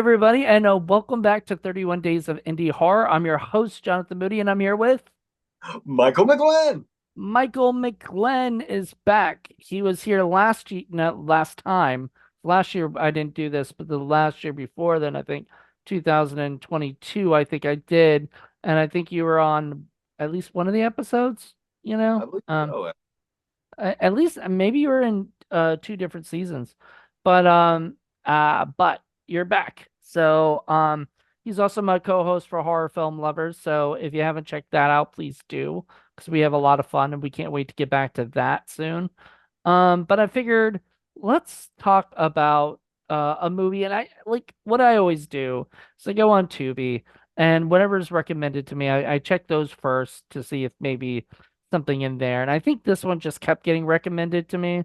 everybody, and welcome back to 31 Days of Indie Horror. I'm your host, Jonathan Moody, and I'm here with Michael McGlynn. Michael McGlynn is back. He was here last year, not last time. Last year I didn't do this, but the last year before then, I think 2022, I think I did, and I think you were on at least one of the episodes. You I know, believe um, so. at least maybe you were in two different seasons, but you're back. So he's also my co-host for Horror Film Lovers. So if you haven't checked that out, please do because we have a lot of fun and we can't wait to get back to that soon. But I figured let's talk about a movie, and I like what I always do is I go on Tubi and whatever's recommended to me, I check those first to see if maybe something in there. And I think this one just kept getting recommended to me.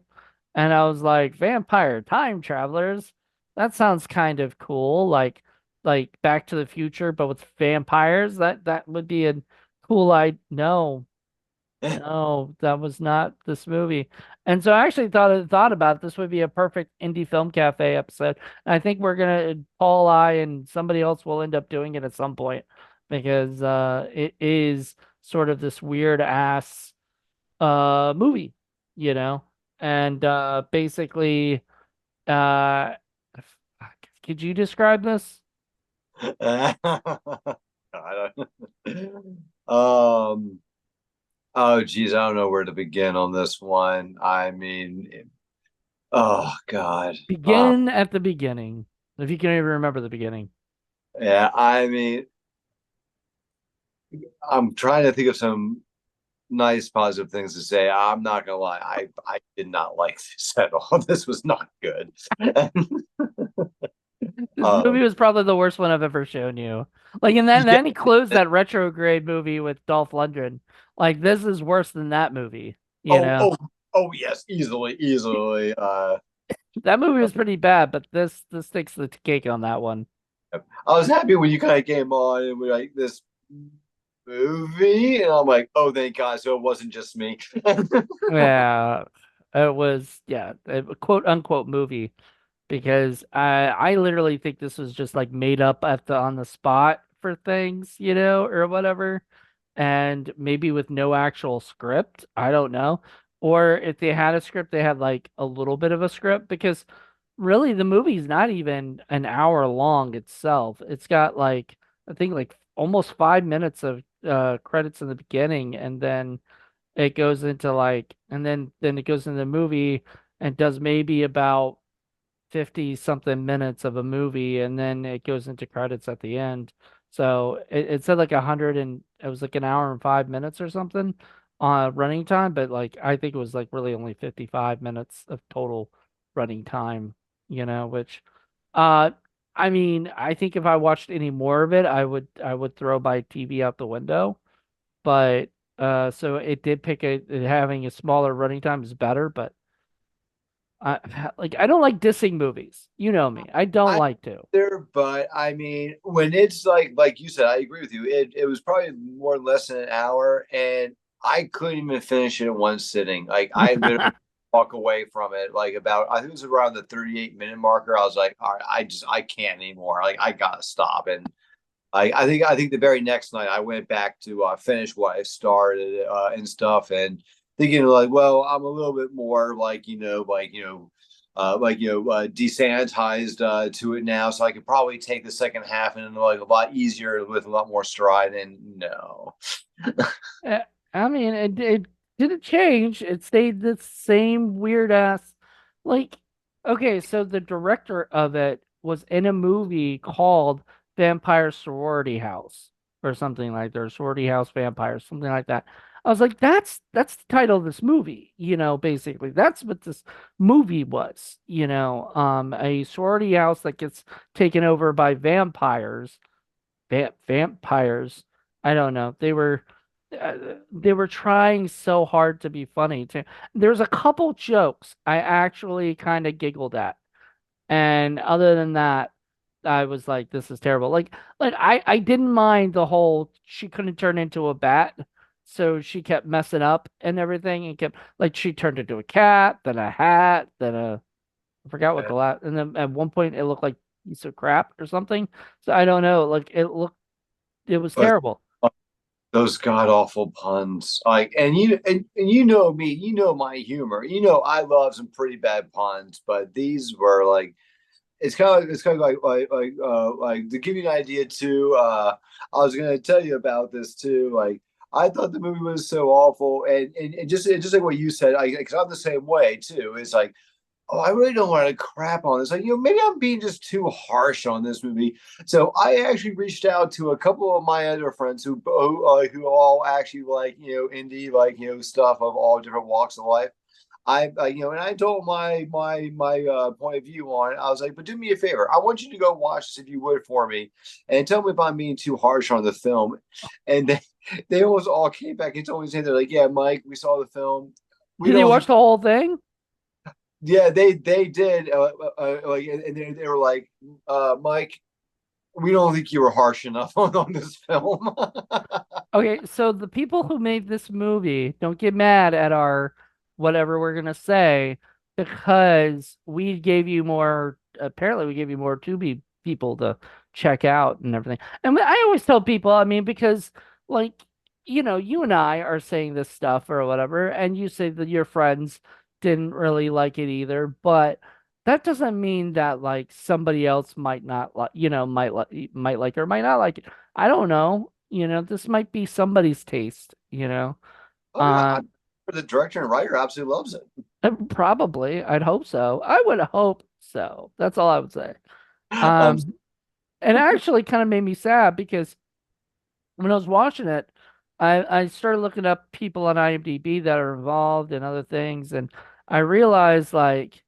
And I was like, Vampire Time Travelers. That sounds kind of cool. Like Back to the Future, but with vampires. That would be a cool no, no, that was not this movie. And so I actually thought about it. This would be a perfect indie film cafe episode. And I think we're gonna Paul, I, and somebody else will end up doing it at some point because it is sort of this weird ass movie, you know? And basically could you describe this? I don't. Um. Oh, geez, I don't know where to begin on this one. I mean, oh God. Begin at the beginning. If you can even remember the beginning. Yeah. I mean, I'm trying to think of some nice positive things to say. I'm not gonna lie. I did not like this at all. This was not good. This movie um. was probably the worst one I've ever shown you. Like, and Yeah. then he closed that retrograde movie with Dolph Lundgren. Like, this is worse than that movie, you Oh. know? Oh. Oh. Yes. Easily. Easily. That movie was pretty bad, but this takes the cake on that one. I was happy when you kind of came on and we like this movie, and I'm like, oh, thank God, so it wasn't just me. Yeah, it was a quote unquote movie because I literally think this was just like made up at the on the spot for things, or whatever, and maybe with no actual script. I don't know. Or if they had a script, they had like a little bit of a script because really the movie's not even an hour long itself. It's got like I think like almost 5 minutes of credits in the beginning and then it goes into like and then it goes into the movie and does maybe about 50 something minutes of a movie and then it goes into credits at the end. So it said like 100 and it was like an hour and 5 minutes or something running time, but like I think it was like really only 55 minutes of total running time, which uh I mean, I think if I watched any more of it, I would throw my TV out the window. But so it did pick having a smaller running time is better, but I don't like dissing movies. You know me. I don't I like to. there, but I mean, when it's like you said, I agree with you. It was probably more or less than an hour, and I couldn't even finish it in one sitting. Like I literally walk away from it like about I think it was around the 38-minute marker. I was like, all right, I can't anymore. Like I gotta stop. And I think the very next night I went back to finish what I started and stuff, and thinking like, well, I'm a little bit more desensitized to it now, so I could probably take the second half and like a lot easier with a lot more stride. And no, Uh, I mean, it didn't change. It stayed the same weird ass. Like, okay, so the director of it was in a movie called Vampire Sorority House or something like that, or Sorority House Vampires, something like that. I was like, that's the title of this movie, basically. That's what this movie was, a sorority house that gets taken over by vampires. Vampires. I don't know. They were trying so hard to be funny too. There's a couple jokes I actually kind of giggled at, and other than that, I was like, "This is terrible." Like I didn't mind the whole she couldn't turn into a bat, so she kept messing up and everything, and kept like she turned into a cat, then a hat, then a I forgot what the last, and then at one point it looked like piece of crap or something. So I don't know. Like it was But terrible. those god awful puns, like, and you know me, you know my humor. You know I love some pretty bad puns, but these were like it's kind of like to give you an idea too. I was gonna tell you about this too. Like I thought the movie was so awful, and just like what you said, because I'm the same way too. It's like, oh, I really don't want to crap on this. Like, maybe I'm being just too harsh on this movie. So I actually reached out to a couple of my other friends who all actually like indie like stuff of all different walks of life. And I told my point of view on it. I was like, but do me a favor. I want you to go watch this if you would for me, and tell me if I'm being too harsh on the film. And they almost all came back and told me, saying they're like, yeah, Mike, we saw the film. We Did you don't watch think, the whole thing? yeah, they did. Like, and they were like, Mike, we don't think you were harsh enough on this film. Okay, so the people who made this movie don't get mad at our whatever we're gonna say because we gave you more. Apparently, we gave you more to be people to check out and everything. And I always tell people, I mean, because like you and I are saying this stuff or whatever, and you say that your friends didn't really like it either, but that doesn't mean that like somebody else might not like, might like or might not like it. I don't know. This might be somebody's taste, Oh yeah, Um, the director and writer absolutely loves it. probably. I'd hope so. I would hope so. That's all I would say. Um, And it actually kind of made me sad because when I was watching it, I started looking up people on IMDb that are involved and other things, and I realized like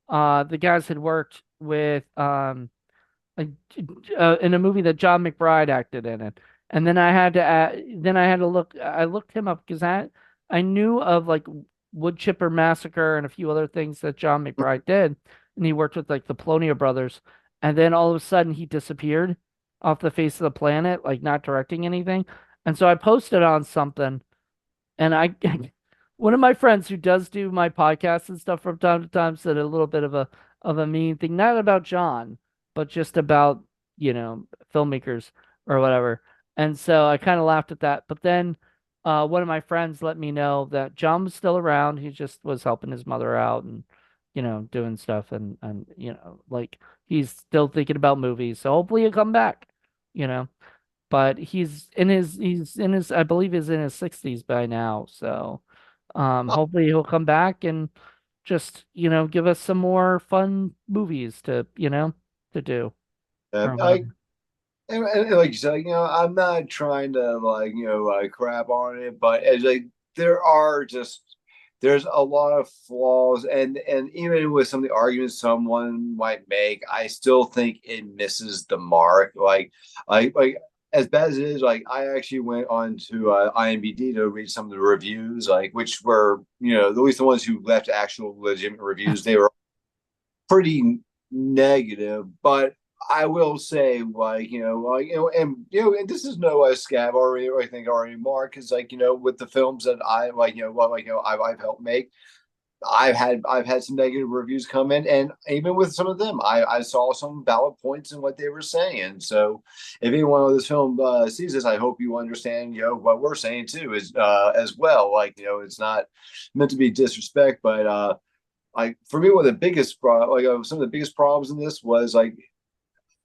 the guys had worked with like in a movie that John McBride acted in it. And then I had to look. I looked him up because I knew of like Wood Chipper Massacre and a few other things that John McBride did, and he worked with like the Polonia brothers. And then all of a sudden he disappeared off the face of the planet, like not directing anything. And so I posted on something, and I one of my friends who does do my podcasts and stuff from time to time said a little bit of a mean thing, not about John, but just about, filmmakers or whatever. And so I kind of laughed at that. But then one of my friends let me know that John was still around. He just was helping his mother out and, doing stuff and like he's still thinking about movies. So hopefully he'll come back, you know but he's in his I believe he's in his 60s by now. So hopefully he'll come back and just, give us some more fun movies to, to do or I whatever. and like you said, I'm not trying to like like crap on it, but it's like there are just there's a lot of flaws, and even with some of the arguments someone might make, I still think it misses the mark. Like as bad as it is, like I actually went on to IMDb to read some of the reviews, like which were at least the ones who left actual legitimate reviews. They were pretty negative, but I will say, and this is no scab or anything or any mark, because with the films that I like, I've helped make, I've had some negative reviews come in, and even with some of them, I saw some valid points in what they were saying. So, if anyone on this film sees this, I hope you understand, what we're saying too, is as well. Like, it's not meant to be disrespect, but like for me, one of the biggest some of the biggest problems in this was like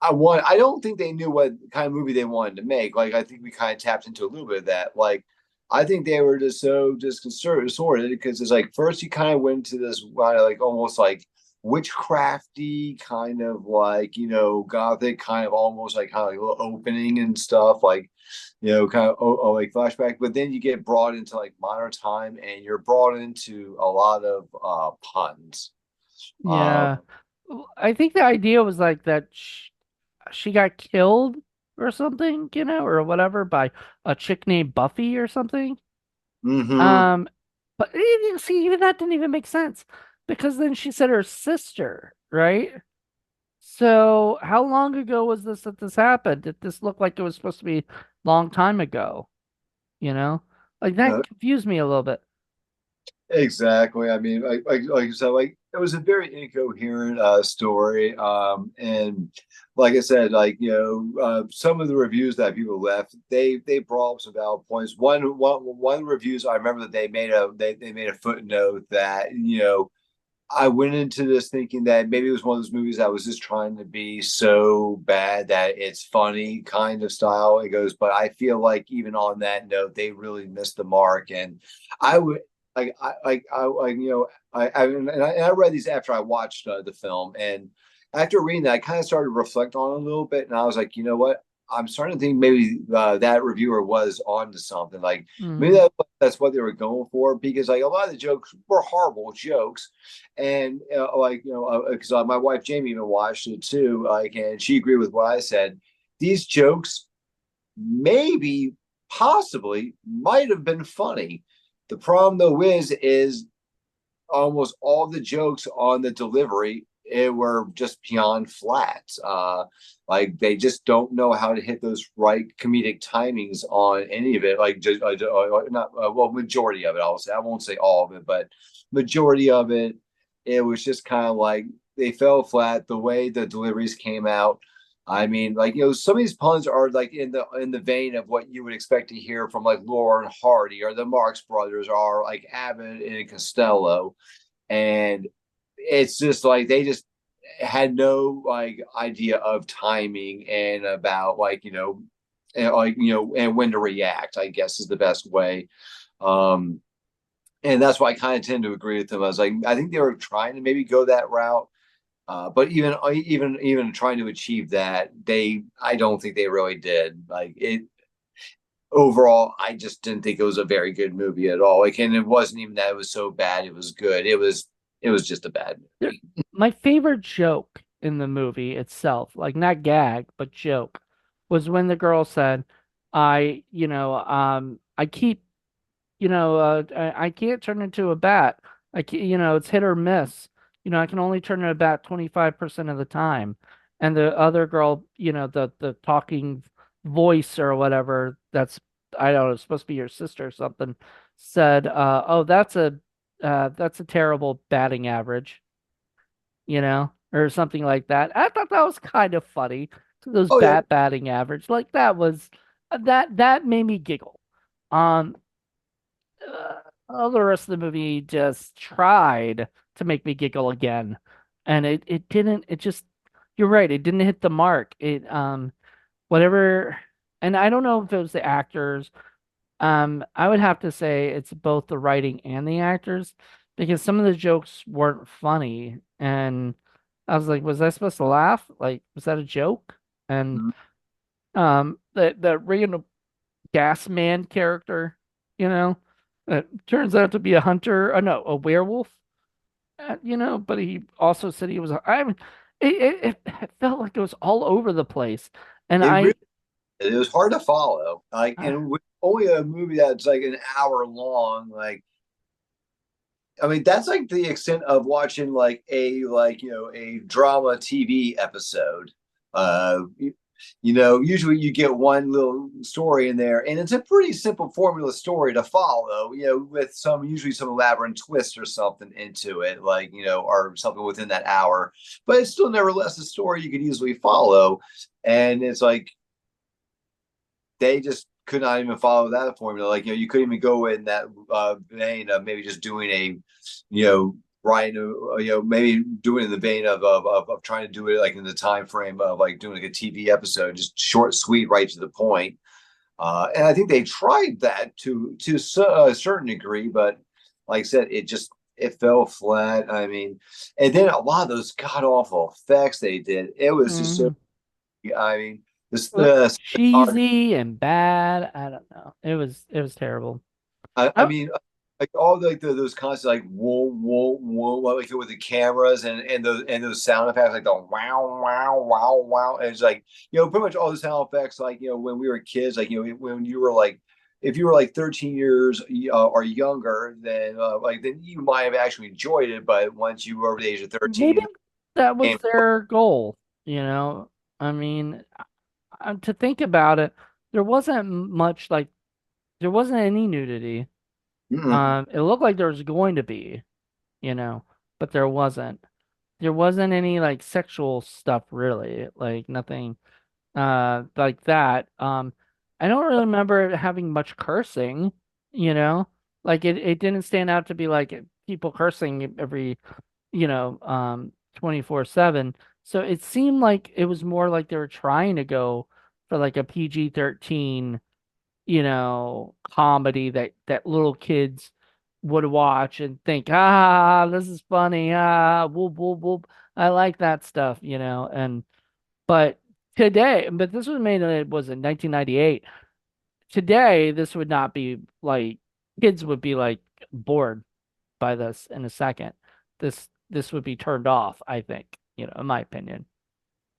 I don't think they knew what kind of movie they wanted to make. Like I think we kind of tapped into a little bit of that. Like I think they were just so disconcerted because it's like first you kind of went to this like almost like witchcrafty kind of like gothic kind of almost like kind of like little opening and stuff like kind of like flashback, but then you get brought into like modern time and you're brought into a lot of puns. Um, Yeah. I think the idea was like that she got killed or something, or whatever by a chick named Buffy or something. mhm. Um, but see, even that didn't even make sense because then she said her sister, right? So how long ago was this that this happened? Did this look like it was supposed to be a long time ago? You know, like that confused me a little bit. Exactly. I mean, like you said, like it was a very incoherent story. And like I said, like some of the reviews that people left, they brought up some valid points. One reviews I remember that they made a footnote that I went into this thinking that maybe it was one of those movies that was just trying to be so bad that it's funny kind of style. It goes, but I feel like even on that note, they really missed the mark. And I would and I read these after I watched the film, and after reading that, I kind of started to reflect on it a little bit, and I was like, you know what? I'm starting to think maybe that reviewer was on to something. Like maybe Hmm. that's what they were going for because like a lot of the jokes were horrible jokes, and because my wife Jamie even watched it too, like, and she agreed with what I said. These jokes maybe, possibly, might have been funny. The problem though is almost all the jokes on the delivery it were just beyond flat. Like they just don't know how to hit those right comedic timings on any of it. Like just not well, majority of it. I'll say I won't say all of it, but majority of it, it was just kind of like they fell flat. The way the deliveries came out. I mean, like some of these puns are like in the vein of what you would expect to hear from like Laura and Hardy or the Marx Brothers or like Abbott and Costello, and it's just like they just had no like idea of timing and about and when to react, I guess is the best way. um and that's why I kind of tend to agree with them. I was like, I think they were trying to maybe go that route, but even trying to achieve that, I don't think they really did. Like it overall, I just didn't think it was a very good movie at all. Like, and it wasn't even that it was so bad; it was good. It was just a bad There- movie. My favorite joke in the movie itself, like not gag, but joke, was when the girl said, I keep, I can't turn into a bat. I can't, it's hit or miss. I can only turn into a bat 25% of the time. And the other girl, the talking voice or whatever, I don't know, it's supposed to be your sister or something, said, oh, that's a terrible batting average, or something like that. I thought that was kind of funny. Those Oh yeah, batting average, like that made me giggle. Um, all the rest of the movie just tried to make me giggle again, and it didn't. It just, you're right. It didn't hit the mark. Whatever, and I don't know if it was the actors. I would have to say it's both the writing and the actors because some of the jokes weren't funny, and I was like, was I supposed to laugh? Like, was that a joke? And mhm. the random gas man character, you know, turns out to be a hunter. No, a werewolf. But he also said he was. I mean, it felt like it was all over the place, and It really it was hard to follow. Like, uh, and with only a movie that's like an hour long, like I mean, that's like the extent of watching like a drama TV episode. Uh, usually you get one little story in there, and it's a pretty simple formula story to follow. With usually some elaborate twist or something into it, like or something within that hour. But it's still nevertheless a story you could easily follow, and it's like they just could not even follow that formula. Like, you couldn't even go in that vein of maybe just doing right, maybe doing it in the vein of trying to do it like in the time frame of like doing like a TV episode, just short, sweet, right to the point. And I think they tried that to a certain degree, but like I said, it fell flat. I mean, and then a lot of those god awful effects they did, it was just so. mhm. I mean, this Cheesy and bad. I don't know. It was terrible. I I, mean, like all those constant like whoa whoa whoa, like with the cameras and those sound effects like the wow wow wow wow. And it's like pretty much all the sound effects like when we were kids, like when you were like if you were like 13 years or younger, then you might have actually enjoyed it. But once you were over the age of Maybe 13, that was and their goal, you know. I mean, to think about it, there wasn't much like there wasn't any nudity. Mm-mm. It looked like there was going to be, you know, but there wasn't. There wasn't any like sexual stuff really, like nothing like that. I don't really remember it having much cursing, you know? Like it didn't stand out to be like people cursing every, 24/7. So it seemed like it was more like they were trying to go for like a PG-13, comedy that little kids would watch and think, this is funny, whoop whoop whoop. I like that stuff, and but but this was made was in 1998. Today, this would not be like kids would be like bored by this in a second. This would be turned off, I think, in my opinion.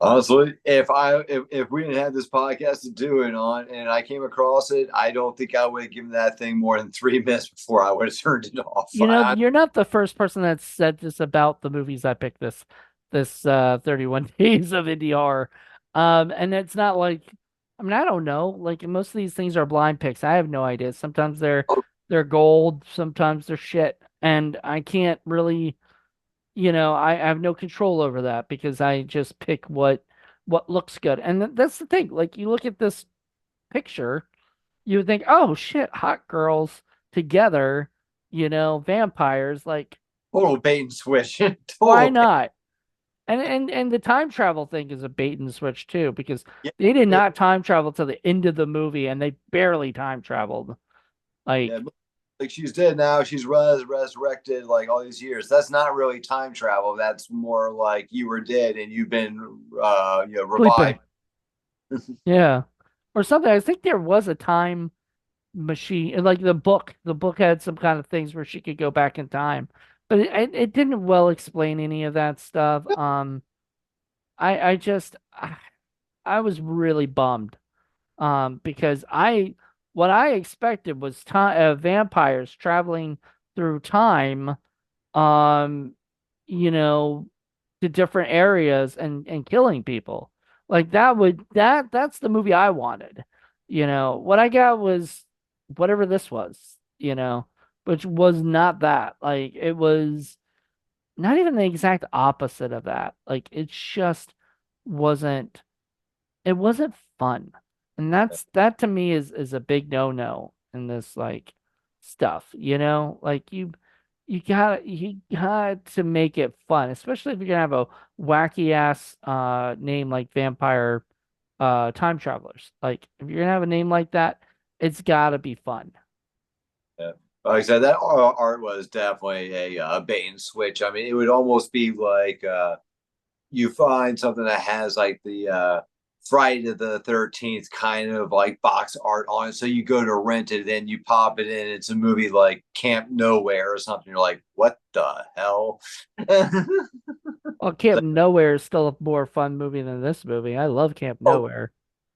Honestly, if we didn't have this podcast to do it on, and I came across it, I don't think I would have given that thing more than 3 minutes before I would have turned it off. You're not the first person that said this about the movies I picked this 31 Days of NDR. And it's not like I mean, I don't know. Like most of these things are blind picks. I have no idea. Sometimes they're gold, sometimes they're shit. And I can't really, I have no control over that because I just pick what looks good. And that's the thing. Like you look at this picture, you would think, oh shit, hot girls together, vampires, like total bait and switch. why Total bait. not? And the time travel thing is a bait and switch too, because Yeah, they did it, not time travel to the end of the movie and they barely time traveled. yeah, Like, like she's dead now. She's resurrected like all these years. That's not really time travel. That's more like you were dead and you've been sleeping. revived. Yeah. Or something. I think there was a time machine, like the book had some kind of things where she could go back in time, but it didn't well explain any of that stuff. I just I was really bummed. Because what I expected was time vampires traveling through time, um, you know, to different areas and killing people. Like that's the movie I wanted. What I got was whatever this was, which was not that. Like it was not even the exact opposite of that. Like it just wasn't it wasn't fun. And that to me is a big no-no in this like stuff, Like you got to make it fun, especially if you're gonna have a wacky ass name like Vampire Time Travelers. Like if you're gonna have a name like that, it's gotta be fun. Yeah. Like I said, that art was definitely a bait and switch. I mean, it would almost be like you find something that has like the Friday the 13th kind of like box art on it. So you go to rent it, and you pop it in. It's a movie like Camp Nowhere or something. You're like, what the hell? Well, Camp Nowhere is still a more fun movie than this movie. I love Camp oh, Nowhere,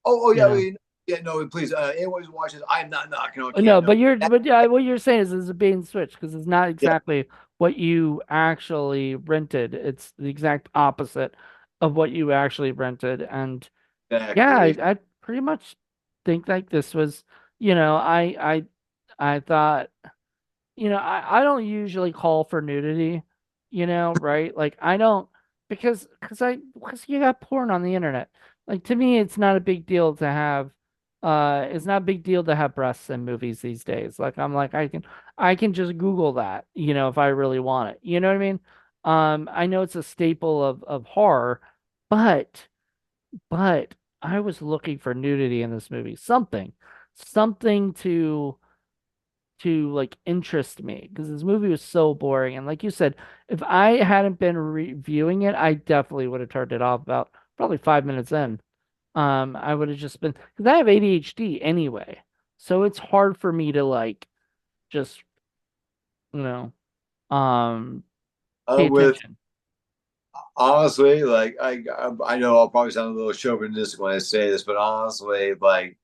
yeah, you know. yeah. No, please. Anyone who watches, I'm not knocking on Camp No, Nowhere. but yeah, what you're saying is a bait and switch because it's not Yeah, exactly what you actually rented. It's the exact opposite of what you actually rented. And yeah, exactly. I pretty much think like this was, you know, I thought I don't usually call for nudity, right? Like I don't because you got porn on the internet. Like to me, it's not a big deal to have it's not a big deal to have breasts in movies these days. Like I'm like I can just Google that, if I really want it. You know what I mean? I know it's a staple of horror, but but I was looking for nudity in this movie. Something to like interest me because this movie was so boring. And like you said, if I hadn't been reviewing it, I definitely would have turned it off about probably 5 minutes in. I would have just been because I have ADHD anyway, so it's hard for me to like just you know um pay With attention. honestly, like I know I'll probably sound a little chauvinistic when I say this, but honestly, like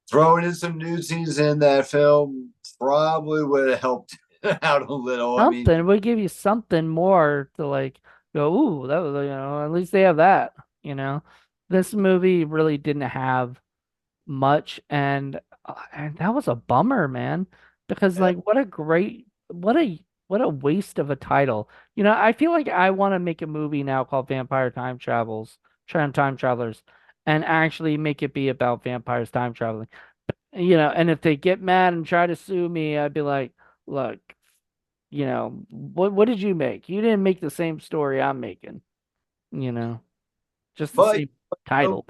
throwing in some nude scenes in that film probably would have helped out a little. I mean, Something would give you something more to like go. Ooh, that was at least they have that. You know, this movie really didn't have much, and that was a bummer, man. because Yeah. like what a waste of a title. You know, I feel like I want to make a movie now called Vampire Time Travelers, and actually make it be about vampires time traveling. You know, and if they get mad and try to sue me, I'd be like, look, you know, what did you make? You didn't make the same story I'm making, you know, just the But same uh, title.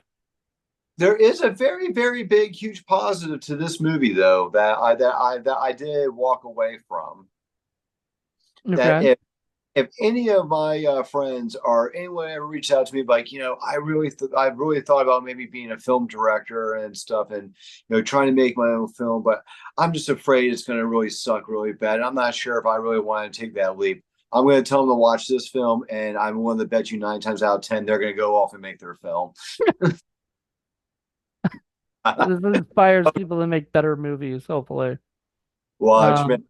there is a very, very big, huge positive to this movie, though, that I did walk away from. That Okay. if any of my friends or anyone ever reached out to me, like, I really thought about maybe being a film director and stuff, and trying to make my own film, but I'm just afraid it's going to really suck really bad. And I'm not sure if I really want to take that leap. I'm going to tell them to watch this film, and I'm willing to bet you 9 times out of 10 they're going to go off and make their film. This inspires people to make better movies, hopefully. Watch, man.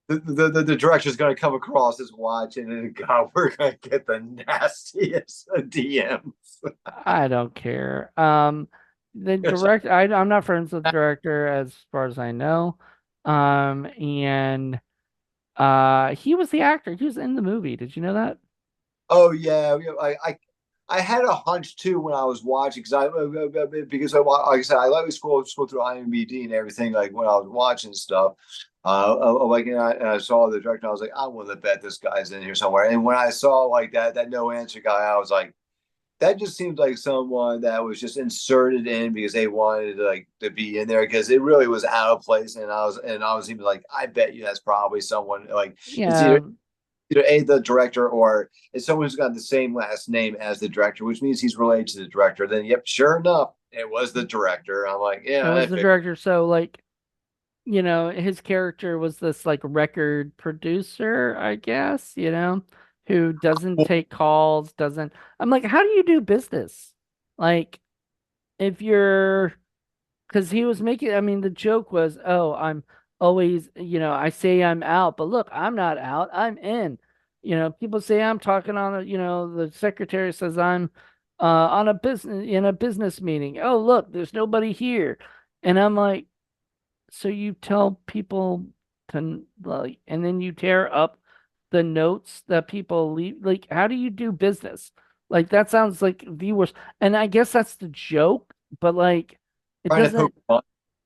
Um, The director's going to come across as watching, and God, we're going to get the nastiest DMs. I don't care. I'm not friends with the director as far as I know. And he was the actor. He was in the movie. Did you know that? Oh yeah, I had a hunch too when I was watching because like I said, I like to scroll through IMDb and everything like when I was watching stuff. Like and I saw the director, I was like, I want to bet this guy's in here somewhere. And when I saw like that no answer guy, I was like, that just seems like someone that was just inserted in because they wanted to be in there because it really was out of place. And I was even like, I bet you that's probably someone like it's Yeah, either A, the director, or it's someone who's got the same last name as the director, which means he's related to the director. Then, yep, sure enough, it was the director. I'm like, it yeah, I was the figured. director. So like, you know, his character was this like record producer, I guess, you know, who doesn't take calls, doesn't. I'm like, how do you do business? Like, if you're because he was making, I mean, the joke was, oh, I'm always, you know, I say I'm out, but look, I'm not out, I'm in. You know, people say I'm talking on a, you know, the secretary says I'm on a business in a business meeting. Oh, look, there's nobody here. And I'm like, so you tell people to like, and then you tear up the notes that people leave. Like, how do you do business? Like, that sounds like the worst. And I guess that's the joke, but like, it Trying to poke doesn't. fun at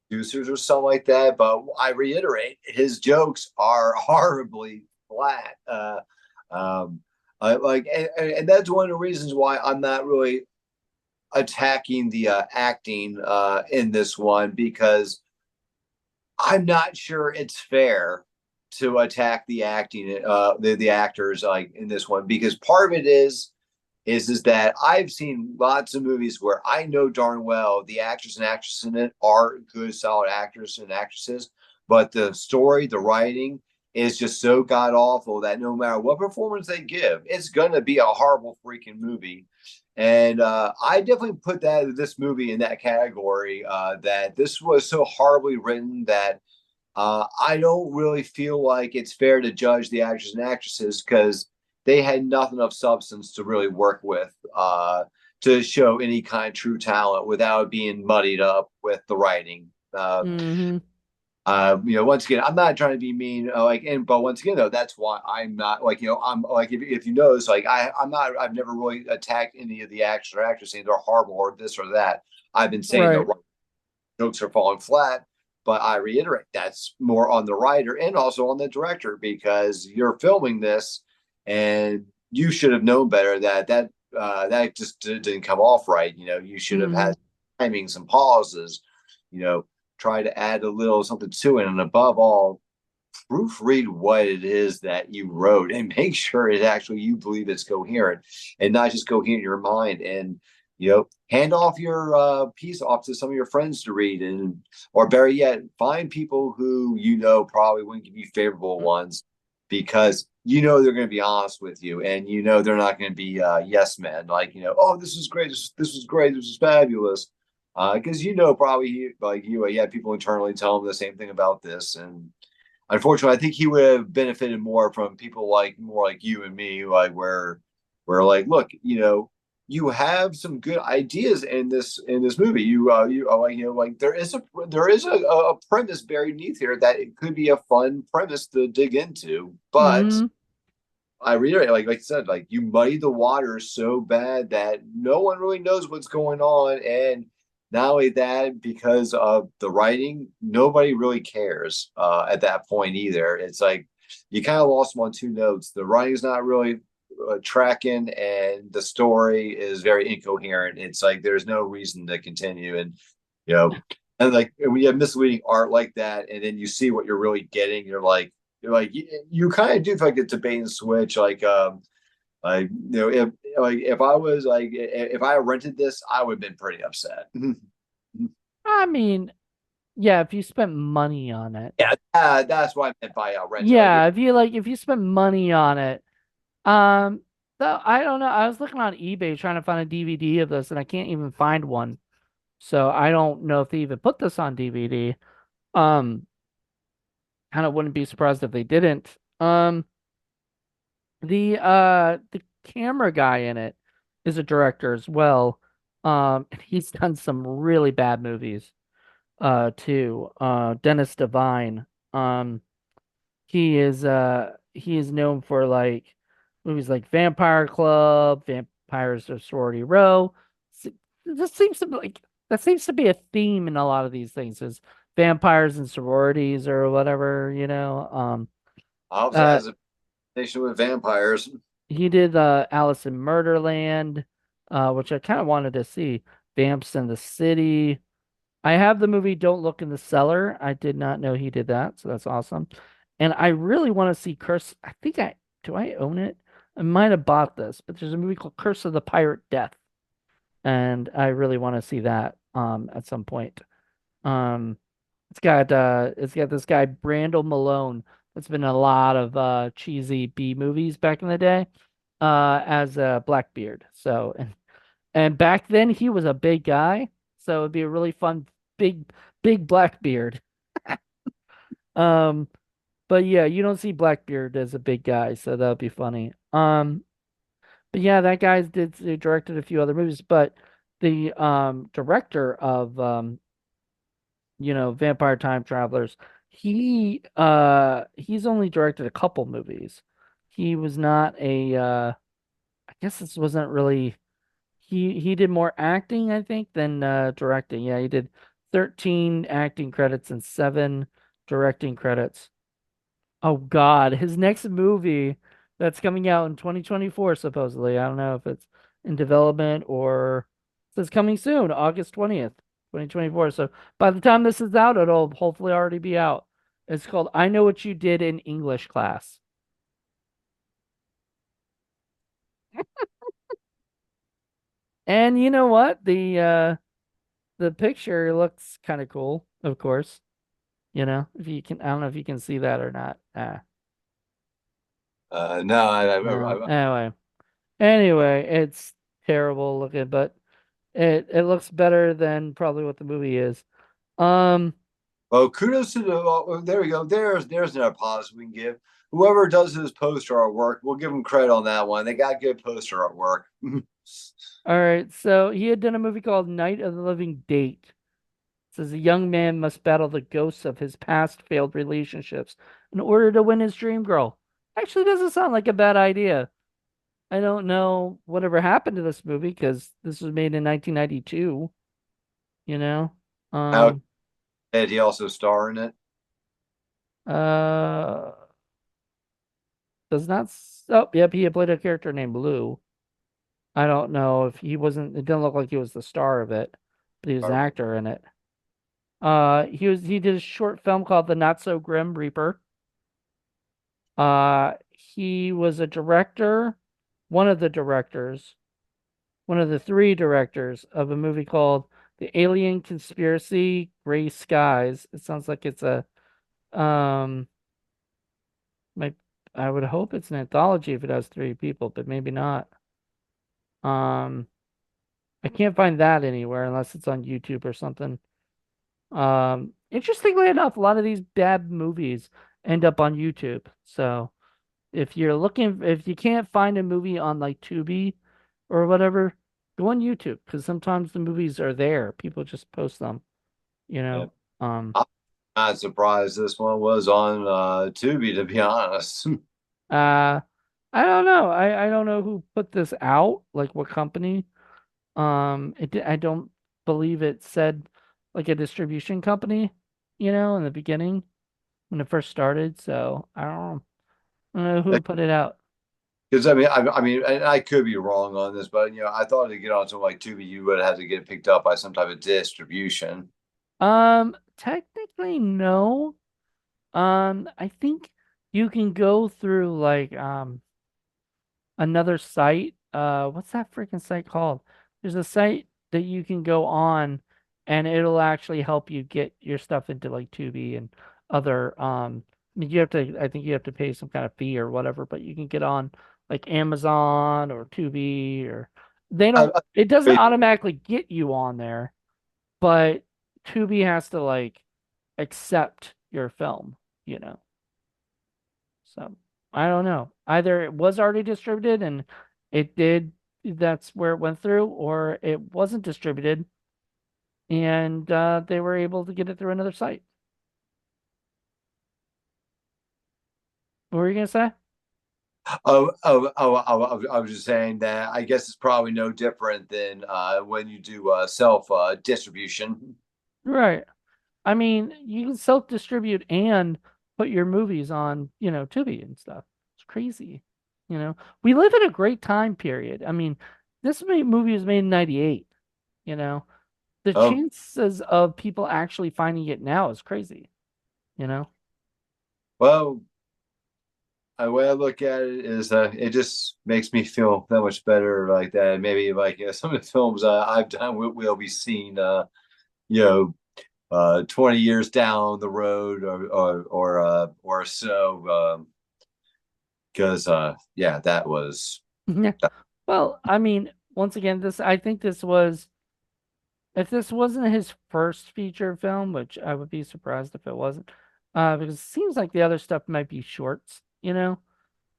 producers or something like that. But I reiterate, his jokes are horribly flat. Um, and that's one of the reasons why I'm not really attacking the acting in this one because I'm not sure it's fair to attack the acting, the actors like in this one because part of it is that I've seen lots of movies where I know darn well the actors and actresses in it are good, solid actors and actresses, but the story, the writing is just so god awful that no matter what performance they give, it's gonna be a horrible freaking movie. And I definitely put this movie in that category. That this was so horribly written that I don't really feel like it's fair to judge the actors and actresses because they had nothing of substance to really work with to show any kind of true talent without being muddied up with the writing. Hmm. Once again, I'm not trying to be mean, but once again, though, that's why I'm not I'm like, if you notice, like, I've never really attacked any of the actors or actresses saying they're horrible or this or that. I've been saying the Right. right jokes are falling flat. But I reiterate, that's more on the writer and also on the director because you're filming this, and you should have known better that just didn't come off right. You should have Hmm. had timing, some pauses. You know, try to add a little something to it, and above all, proofread what it is that you wrote and make sure it actually you believe it's coherent and not just coherent in your mind. And hand off your piece off to some of your friends to read, and or better yet, find people who probably wouldn't give you favorable ones because they're going to be honest with you, and they're not going to be yes men like oh, this is great, this was great, this was fabulous, because probably like you had people internally tell them the same thing about this. And unfortunately, I think he would have benefited more from people like more like you and me, like where like, look, you have some good ideas in this movie. Like there is a premise buried beneath here that it could be a fun premise to dig into, but Hmm. I reiterate, like I said, like you muddy the waters so bad that no one really knows what's going on, and not only that, because of the writing, nobody really cares at that point either. It's like you kind of lost them on two notes. The writing's not really tracking, and the story is very incoherent. It's like there's no reason to continue, and you know, and like when you have misleading art like that, and then you see what you're really getting, you're like you kind of do feel like it's a bait and switch. Like if I was like if I rented this, I would have been pretty upset. I mean, yeah, if you spent money on it. Yeah, that's what I meant by rented. Yeah, if you spend money on it, um, though I don't know. I was looking on eBay trying to find a DVD of this, and I can't even find one. So I don't know if they even put this on DVD. Um, kind of wouldn't be surprised if they didn't. The camera guy in it is a director as well. And he's done some really bad movies too. Dennis Devine. Um, he is known for like movies like Vampire Club, Vampires of Sorority Row. S- This seems to be like that seems to be a theme in a lot of these things is vampires and sororities or whatever, you know. Obviously, Uh has a nation with vampires. he did Alice in Murderland, which I kind of wanted to see. Vamps in the City. I have the movie Don't Look in the Cellar. I did not know he did that, so that's awesome. And I really want to see Curse. I think I do I own it? I might have bought this, but there's a movie called Curse of the Pirate Death, and I really want to see that at some point. Um it's got this guy Brandel Malone that's been in a lot of cheesy B movies back in the day as Blackbeard. So and back then he was a big guy, so it'd be a really fun big big Blackbeard. Um, but yeah, you don't see Blackbeard as a big guy, so that would be funny. But yeah, that guy did he directed a few other movies, but the director of Vampire Time Travelers, he's only directed a couple movies. He was not a I guess this wasn't really he did more acting, I think, than directing. Yeah, he did 13 acting credits and 7 directing credits. Oh God, his next movie that's coming out in 2024, supposedly. I don't know if it's in development or it says coming soon, August 20th, 2024. So by the time this is out, it'll hopefully already be out. It's called I Know What You Did in English Class. And you know what? The picture looks kind of cool, of course. You know, if you can, I don't know if you can see that or not. No, No. Anyway, it's terrible looking, but it looks better than probably what the movie is. Um, well, kudos to the. There we go. There's another positive we can give. Whoever does this poster artwork, we'll give them credit on that one. They got good poster artwork. all right, so he had done a movie called Night of the Living Date. It says a young man must battle the ghosts of his past failed relationships in order to win his dream girl. Actually, doesn't sound like a bad idea. I don't know whatever happened to this movie because this was made in 1992, you know? How Um, did he also star in it? uh, does not, oh, yep, he had played a character named Lou. I don't know if he wasn't, it didn't look like he was the star of it, but he was an actor in it. He did a short film called The Not So Grim Reaper. He was a director, one of the directors, one of the 3 directors of a movie called The Alien Conspiracy Gray Skies. It sounds like it's a um my I would hope it's an anthology if it has 3 people, but maybe not. Um I can't find that anywhere unless it's on YouTube or something. Interestingly enough, a lot of these bad movies end up on YouTube. So if you can't find a movie on like Tubi or whatever, Go on YouTube because sometimes the movies are there. People just post them, you Yeah. know. Um, I'm not surprised this one was on Tubi, to be honest. uh, I don't know. I don't know who put this out, like what company. I don't believe it said like a distribution company, in the beginning when it first started. So I don't know who put it out. Because I mean, and I could be wrong on this, but I thought to get onto like Tubi, you would have to get it picked up by some type of distribution. Technically no. I think you can go through like another site. What's that freaking site called? There's a site that you can go on and it'll actually help you get your stuff into like Tubi and other I mean I think you have to pay some kind of fee or whatever, but you can get on like Amazon or Tubi or they I, don't it doesn't automatically get you on there, but Tubi has to like accept your film, you know. So I don't know. Either it was already distributed and it did, that's where it went through, or it wasn't distributed and they were able to get it through another site. What were you gonna say? I was just saying that I guess it's probably no different than when you do self distribution. Right. I mean, you can self-distribute and put your movies on, Tubi and stuff. It's crazy. We live in a great time period. I mean, movie was made in 98, you know. The Oh, chances of people actually finding it now is crazy, you know? well, the way I look at it is it just makes me feel that much better like that. Maybe like some of the films I've done will be seen, you know, 20 years down the road or so. Because yeah, that was Yeah. Well, I mean, once again, I think this was, if this wasn't his first feature film, which I would be surprised if it wasn't, because it seems like the other stuff might be shorts,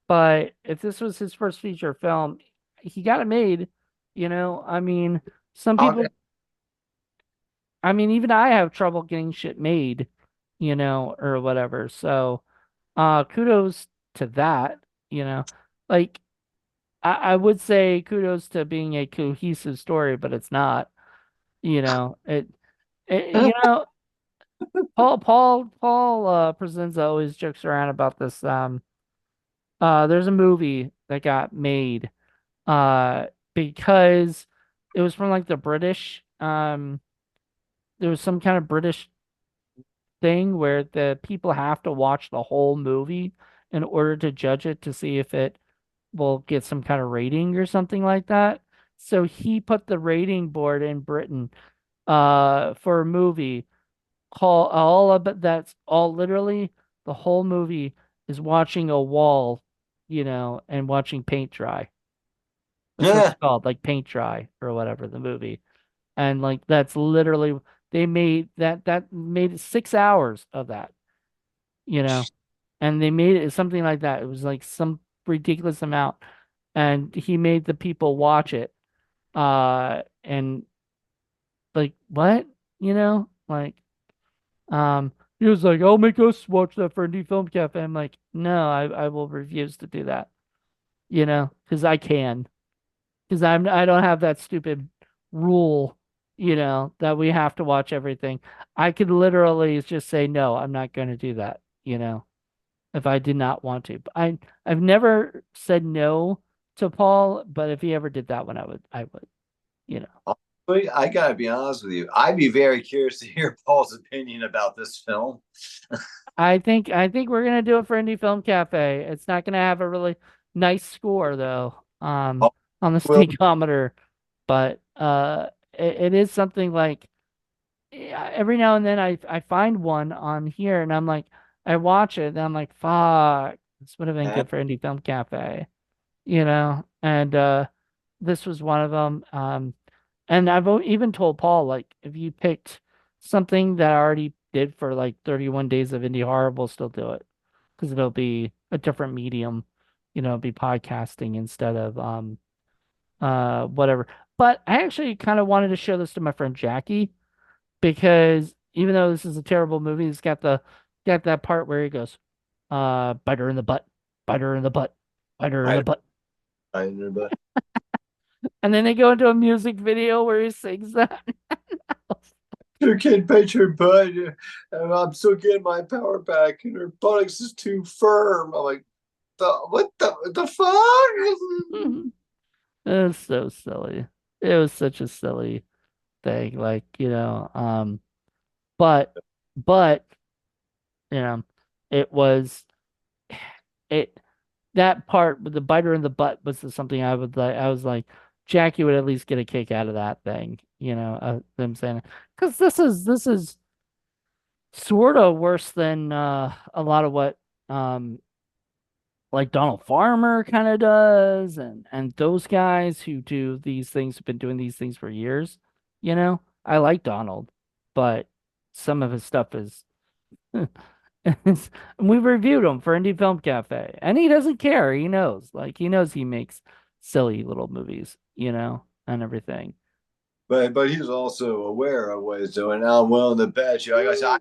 but if this was his first feature film, he got it made, I mean, some uh, people, I mean, even I have trouble getting shit made, or whatever. So, kudos to that, you know, like, I would say kudos to being a cohesive story, but it's not. It Paul Presents always jokes around about this. There's a movie that got made because it was from like the British. There was some kind of British thing where the people have to watch the whole movie in order to judge it to see if it will get some kind of rating or something like that. So he put the rating board in Britain for a movie call all of it, that's all literally the whole movie is watching a wall, and watching paint dry. That's what it's yeah. called, like paint dry or whatever, the movie. And like that's literally they made that made 6 hours of that, you know. And they made it something like that. It was like some ridiculous amount. And he made the people watch it. And like what? Like he was like, I'll make us watch that for Indie Film Cafe. I'm like, no, I will refuse to do that, because I can. Because I don't have that stupid rule, that we have to watch everything. I could literally just say, no, I'm not going to do that, if I did not want to. But I've never said no to Paul, but if he ever did that one, I would, you know. Honestly, I gotta be honest with you. I'd be very curious to hear Paul's opinion about this film. I think we're gonna do it for Indie Film Cafe. It's not gonna have a really nice score though, Oh, on the well, Steakometer, but it is something like, every now and then I find one on here and I'm like, I watch it and I'm like, fuck, this would have been good for Indie Film Cafe, and this was one of them. And I've even told Paul, like, if you picked something that I already did for like 31 days of indie horror, we'll still do it because it'll be a different medium, it'll be podcasting instead of whatever. But I actually kind of wanted to show this to my friend Jackie because even though this is a terrible movie, it's got that part where he goes, bite her in the butt, bite her in the butt, bite her in the I, butt. I remember. And then they go into a music video where he sings that. You can't bite your butt, and I'm still getting my power back, and her buttocks is too firm. I'm like, the fuck? It was so silly. It was such a silly thing. Like, but but you know, it was it that part with the biter in the butt was something I would like. I was like, Jackie would at least get a kick out of that thing, them saying because this is sort of worse than a lot of what um like Donald Farmer kind of does, and those guys who do these things have been doing these things for years. I like Donald, but some of his stuff is. We reviewed him for Indie Film Cafe, and he doesn't care. He knows, like he knows he makes silly little movies, and everything. But he's also aware of what he's doing. I'm willing to bet you. Like I said,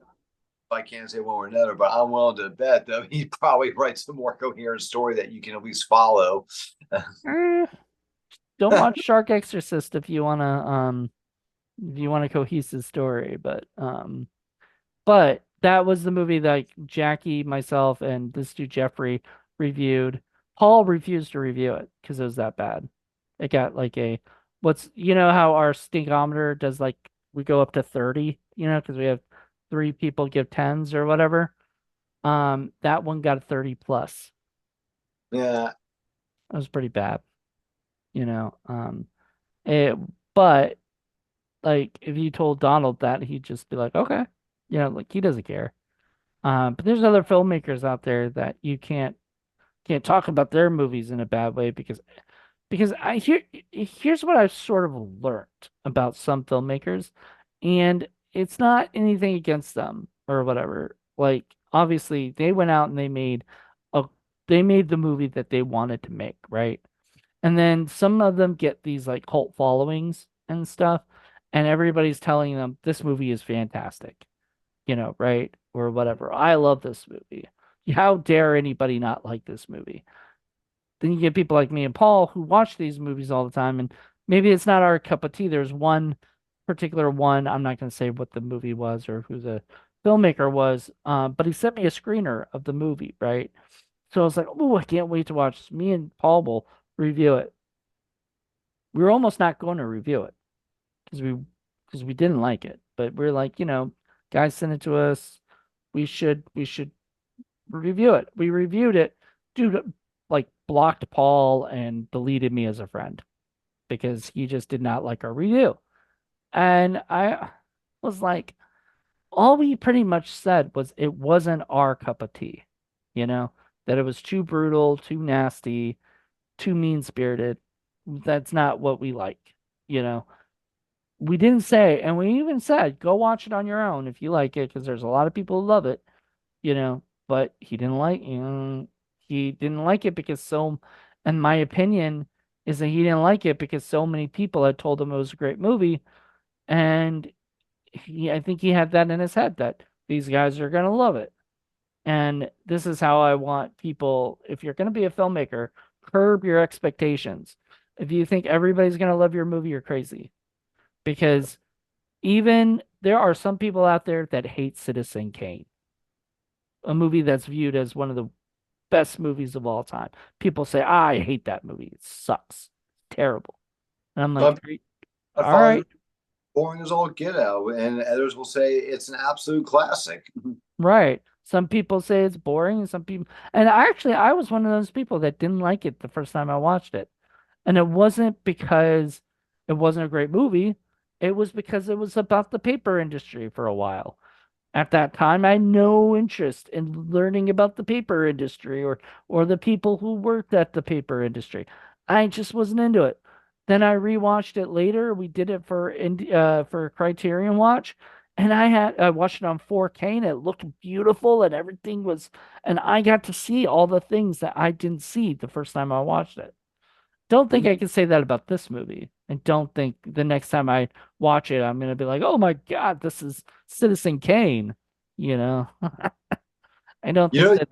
I can't say one way or another, but I'm willing to bet that he probably writes a more coherent story that you can at least follow. Eh, don't watch Shark Exorcist if you want a cohesive story, but that was the movie that like, Jackie, myself, and this dude Jeffrey reviewed. Paul refused to review it because it was that bad. It got like how our stinkometer does like we go up to 30, because we have three people give tens or whatever. That one got a 30 plus. Yeah, It was pretty bad, you know. It but like if you told Donald that, he'd just be like, okay, like he doesn't care. But there's other filmmakers out there that you can't talk about their movies in a bad way because here's what I've sort of learned about some filmmakers, and it's not anything against them or whatever. Like obviously they went out and a they made the movie that they wanted to make, right? And then some of them get these like cult followings and stuff, and everybody's telling them this movie is fantastic, right? Or whatever. I love this movie. How dare anybody not like this movie? Then you get people like me and Paul who watch these movies all the time, and maybe it's not our cup of tea. There's one particular one. I'm not going to say what the movie was or who the filmmaker was, but he sent me a screener of the movie, right? So I was like, oh, I can't wait to watch this. Me and Paul will review it. We were almost not going to review it because we didn't like it, but we're like, guys sent it to us. We should review it. We reviewed it. Dude, like blocked Paul and deleted me as a friend because he just did not like our review. And I was like, all we pretty much said was it wasn't our cup of tea, that it was too brutal, too nasty, too mean spirited. That's not what we like, you know. We didn't say, and we even said, go watch it on your own if you like it, because there's a lot of people who love it, but he didn't like it because and my opinion is that he didn't like it because so many people had told him it was a great movie, and I think he had that in his head that these guys are gonna love it. And this is how I want people, if you're gonna be a filmmaker, curb your expectations. If you think everybody's gonna love your movie, you're crazy. Because even there are some people out there that hate Citizen Kane, a movie that's viewed as one of the best movies of all time. People say, I hate that movie. It sucks. It's terrible. And I'm like, I all find right, it boring as all get out, and others will say it's an absolute classic. right. Some people say it's boring, and some people, and I was one of those people that didn't like it the first time I watched it. And it wasn't because it wasn't a great movie. It was because it was about the paper industry for a while. At that time, I had no interest in learning about the paper industry or the people who worked at the paper industry. I just wasn't into it. Then I rewatched it later. We did it for Criterion Watch, and I watched it on 4K and it looked beautiful and everything was, and I got to see all the things that I didn't see the first time I watched it. don't think I can say that about this movie. I don't think the next time I watch it, I'm gonna be like, oh my God, this is Citizen Kane. You know, I don't You think know, that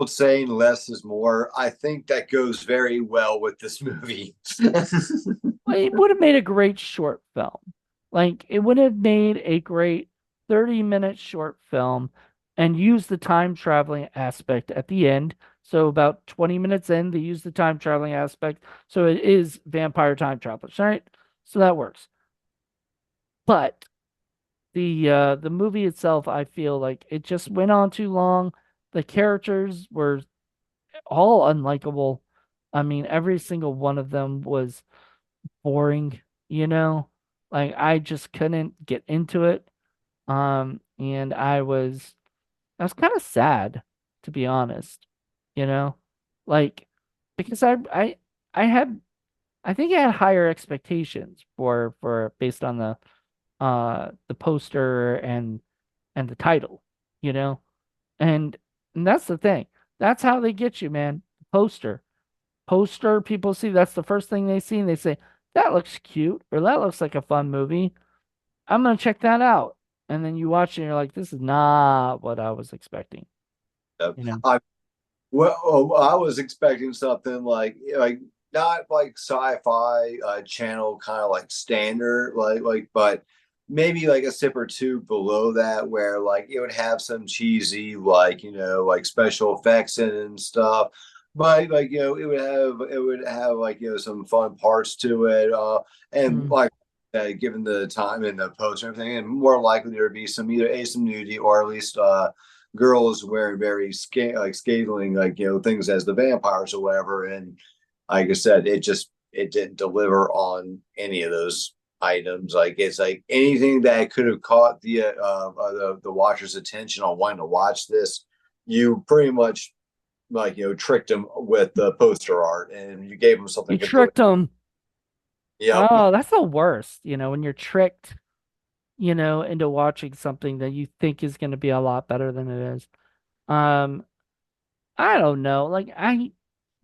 old saying less is more. I think that goes very well with this movie. well, it would have made a great short film. Like it would have made a great 30-minute short film and used the time traveling aspect at the end. So about 20 minutes in, they use the time traveling aspect. So it is vampire time travelers, right? So that works. But the movie itself, I feel like it just went on too long. The characters were all unlikable. I mean, every single one of them was boring, you know? Like I just couldn't get into it. And I was kind of sad, to be honest, you know? Like because I had I think I had higher expectations for based on the poster and the title, you know? And and that's the thing. That's how they get you, man. Poster. Poster, people see that's the first thing they see and they say, that looks cute or that looks like a fun movie. I'm gonna check that out. And then you watch it and you're like, this is not what I was expecting, you know? I I was expecting something like not like sci-fi channel kind of like standard but maybe like a sip or two below that where like it would have some cheesy like special effects in it and stuff, but it would have like some fun parts to it, and Mm. like given the time and the post and everything, and more likely there would be some either some nudity or at least girls wearing very scaling things as the vampires or whatever. And like I said, it didn't deliver on any of those items. Like it's like anything that could have caught the watcher's attention on wanting to watch this, you pretty much tricked them with the poster art and you gave them You something completely. tricked them. Yep. Oh, that's the worst, when you're tricked, into watching something that you think is going to be a lot better than it is. Um, I don't know.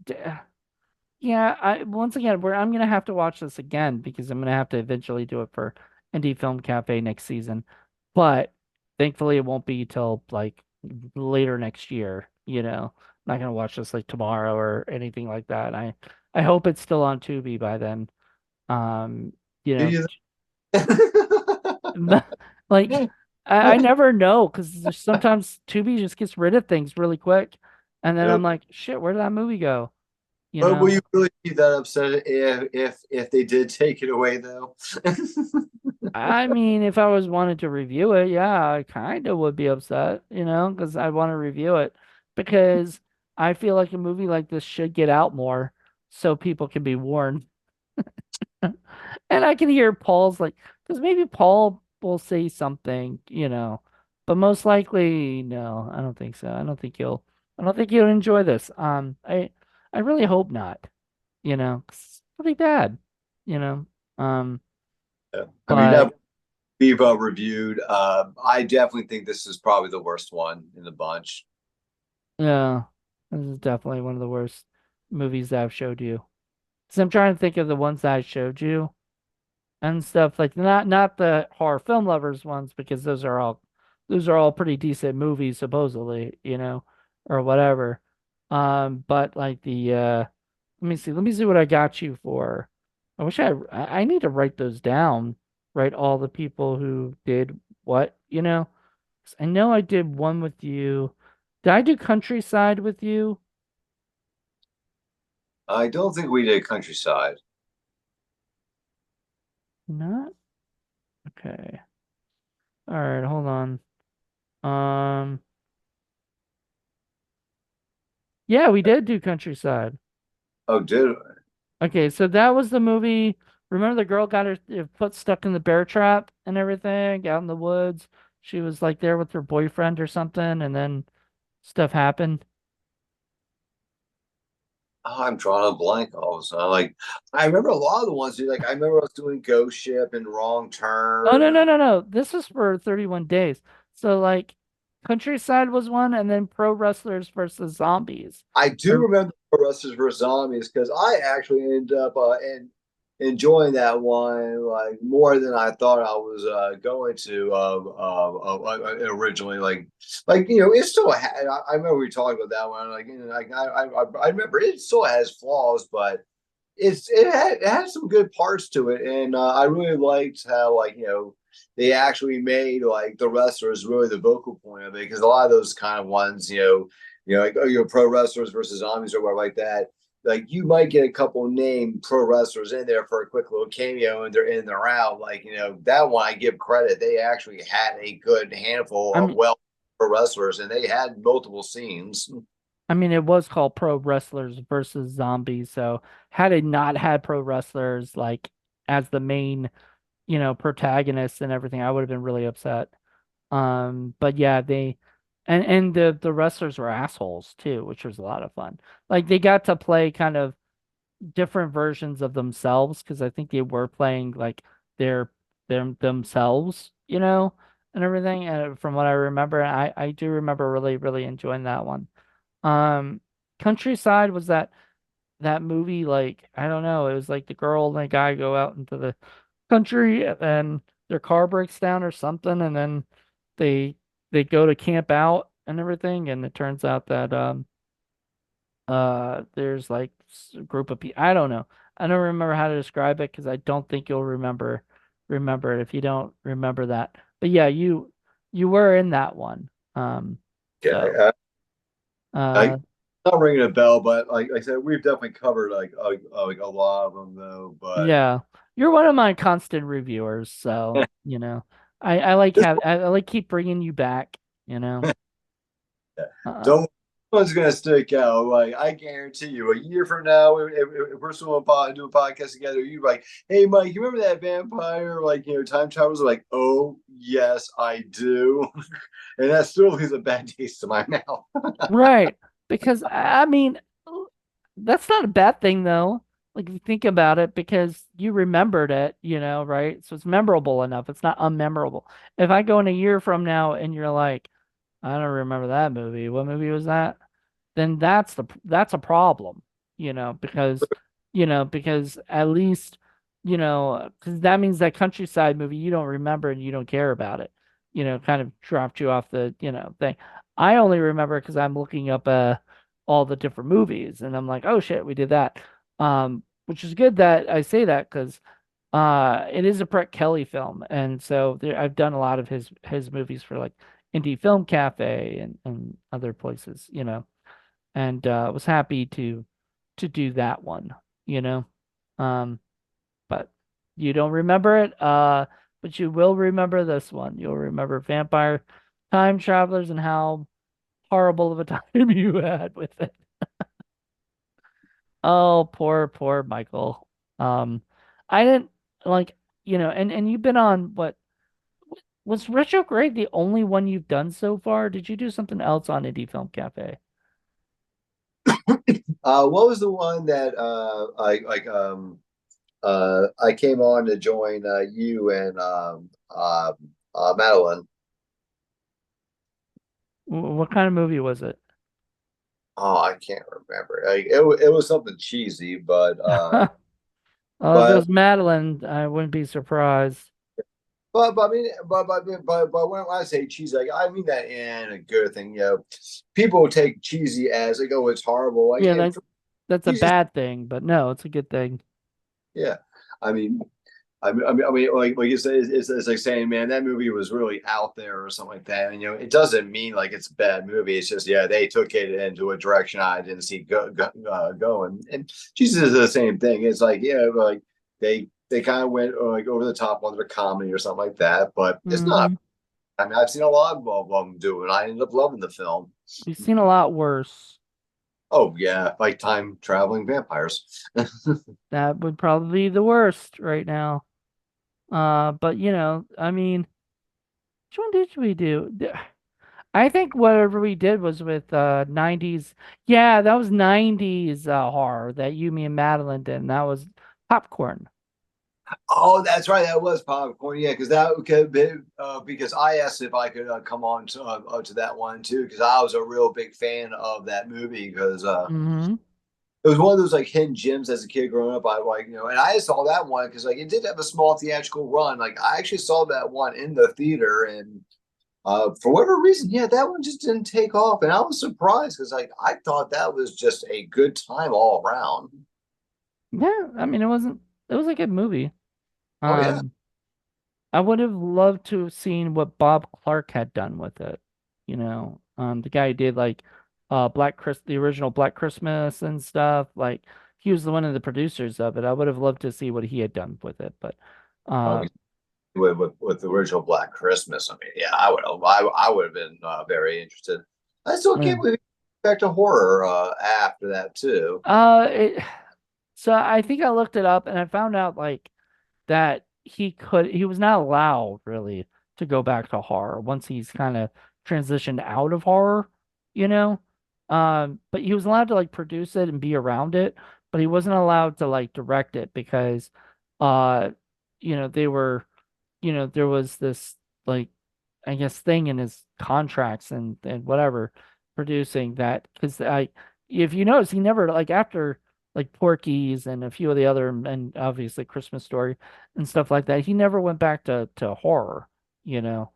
D- yeah, once again, I'm gonna have to watch this again because I'm gonna have to eventually do it for Indie Film Cafe next season. But thankfully, it won't be till like later next year. I'm not gonna watch this like tomorrow or anything like that. I hope it's still on Tubi by then. Um, you Do know, you? like I never know because there's sometimes Tubi just gets rid of things really quick, and then I'm Yep. like, shit, where did that movie go? You But will know? you really be that upset if they did take it away though? I mean, if I was wanted to review it, yeah, I kind of would be upset, because I want to review it because I feel like a movie like this should get out more so people can be warned. And I can hear Paul's like, because maybe Paul will say something, but most likely, no, I don't think so. I don't think you'll enjoy this. I really hope not, 'cause it's pretty bad, you know. Um, Yeah. I mean, but that we've reviewed. I definitely think this is probably the worst one in the bunch. yeah, this is definitely one of the worst movies that I've showed you. Because I'm trying to think of the ones that I showed you and stuff like not the horror film lovers ones because those are all pretty decent movies supposedly, or whatever. But like let me see what I got you for. I wish I need to write those down, write all the people who did what, 'Cause I know I did one with you. Did I do Countryside with you? I don't think we did Countryside. Not? Okay. All right, hold on. Um, yeah, we did do Countryside. Oh, did Okay, so that was the movie. Remember the girl got her foot stuck in the bear trap and everything out in the woods? She was like there with her boyfriend or something, and then stuff happened. I'm drawing a blank all of a sudden. I remember a lot of the ones. Like I remember I was doing Ghost Ship and Wrong Oh no, Turn. no, no, no. This was for 31 days. So like Countryside was one, and then Pro Wrestlers versus Zombies. I do Or remember Wrestlers vs Zombies because I actually ended up enjoying that one like more than I thought I was going to originally. Like it still had. I remember we talked about that one. Like, I remember it still has flaws, but it had some good parts to it, and I really liked how they actually made like the wrestlers really the vocal point of it because a lot of those kind of ones like pro wrestlers versus zombies or whatever like that. Like you might get a couple named pro wrestlers in there for a quick little cameo and they're in, they're out. Like that one I give credit. They actually had a good handful I of mean, well pro wrestlers and they had multiple scenes. I mean, it was called Pro Wrestlers versus Zombies. So had it not had pro wrestlers like as the main, protagonists and everything, I would have been really upset. But yeah, and the wrestlers were assholes too, which was a lot of fun. Like they got to play kind of different versions of themselves because I think they were playing like their themselves, and everything. And from what I remember, I do remember really really enjoying that one. Um, Countryside was that movie like I don't know, it was like the girl and the guy go out into the country and then their car breaks down or something and then they they go to camp out and everything and it turns out that there's like a group of people. I don't know. I don't remember how to describe it because I don't think you'll remember it if you don't remember that. But yeah, you were in that one. So Okay, uh I not ringing a bell, but like I said, we've definitely covered like a lot of them though. But yeah. You're one of my constant reviewers, so I like this I like keep bringing you back, you know. Uh don't one's gonna stick out. Like I guarantee you, a year from now, if we're still do a podcast together, you're like, "Hey, Mike, you remember that vampire? Like, time travelers?" Like, "Oh, yes, I do," and that still leaves a bad taste in my mouth. right. Because I mean that's not a bad thing though. Like if you think about it, because you remembered it, right? So it's memorable enough. It's not unmemorable. If I go in a year from now and you're like, I don't remember that movie. What movie was that? Then that's a problem, because at least, because that means that countryside movie you don't remember and you don't care about it, kind of dropped you off the, thing. I only remember because I'm looking up all the different movies and I'm like, oh shit, we did that. Which is good that I say that because it is a Brett Kelly film, and so I've done a lot of his movies for like Indie Film Cafe and other places, and was happy to do that one, you know. Um, but you don't remember it, but you will remember this one. You'll remember Vampire Time Travelers and how horrible of a time you had with it. Oh, poor Michael. Um, I didn't like, and you've been on what was Retrograde the only one you've done so far? Did you do something else on Indie Film Cafe? What was the one that I came on to join you and Madeline? What kind of movie was it? Oh, I can't remember. It was something cheesy, but If it but was Madeline, I wouldn't be surprised. I mean, but when I say cheesy, like I mean that in a good thing. People take cheesy as like, oh, it's horrible. Like, Yeah, and that's a cheesy, bad thing, but no, it's a good thing. yeah. I mean, like you said, it's like saying, man, that movie was really out there or something like that. And it doesn't mean like it's a bad movie. It's just, yeah, they took it into a direction I didn't see going. And Jesus is the same thing. It's like, yeah, like they kind of went like over the top on their comedy or something like that. But it's not. Hmm. I mean, I've seen a lot of them do it. I ended up loving the film. We've seen a lot worse. Oh yeah, like time traveling vampires. That would probably be the worst right now. But I mean, which one did we do? I think whatever we did was with 90s. Yeah, that was 90s horror that you, me, and Madeline did. And that was Popcorn. Oh, that's right. That was popcorn. Yeah, because that could be, because I asked if I could come on to that one too, because I was a real big fan of that movie. Because Hmm. it was one of those like hidden gems as a kid growing up. I like, and I saw that one because like it did have a small theatrical run. Like I actually saw that one in the theater, and for whatever reason, yeah, that one just didn't take off, and I was surprised because like I thought that was just a good time all around. Yeah, I mean, it was a good movie. Oh yeah, Um, I would have loved to have seen what Bob Clark had done with it. The guy who did like the original Black Christmas and stuff. Like he was the one of the producers of it. I would have loved to see what he had done with it, but uh okay. With the original Black Christmas, I mean, yeah, I would have been very interested. I still yeah. can't believe back to horror after that too. It, so I think I looked it up and I found out like that he was not allowed really to go back to horror once he's kind of transitioned out of horror, you know. But he was allowed to like produce it and be around it, but he wasn't allowed to like direct it because uh they were there was this like I guess thing in his contracts and whatever producing that because I if you notice he never like after like Porky's and a few of the other and obviously Christmas Story and stuff like that he never went back to horror you know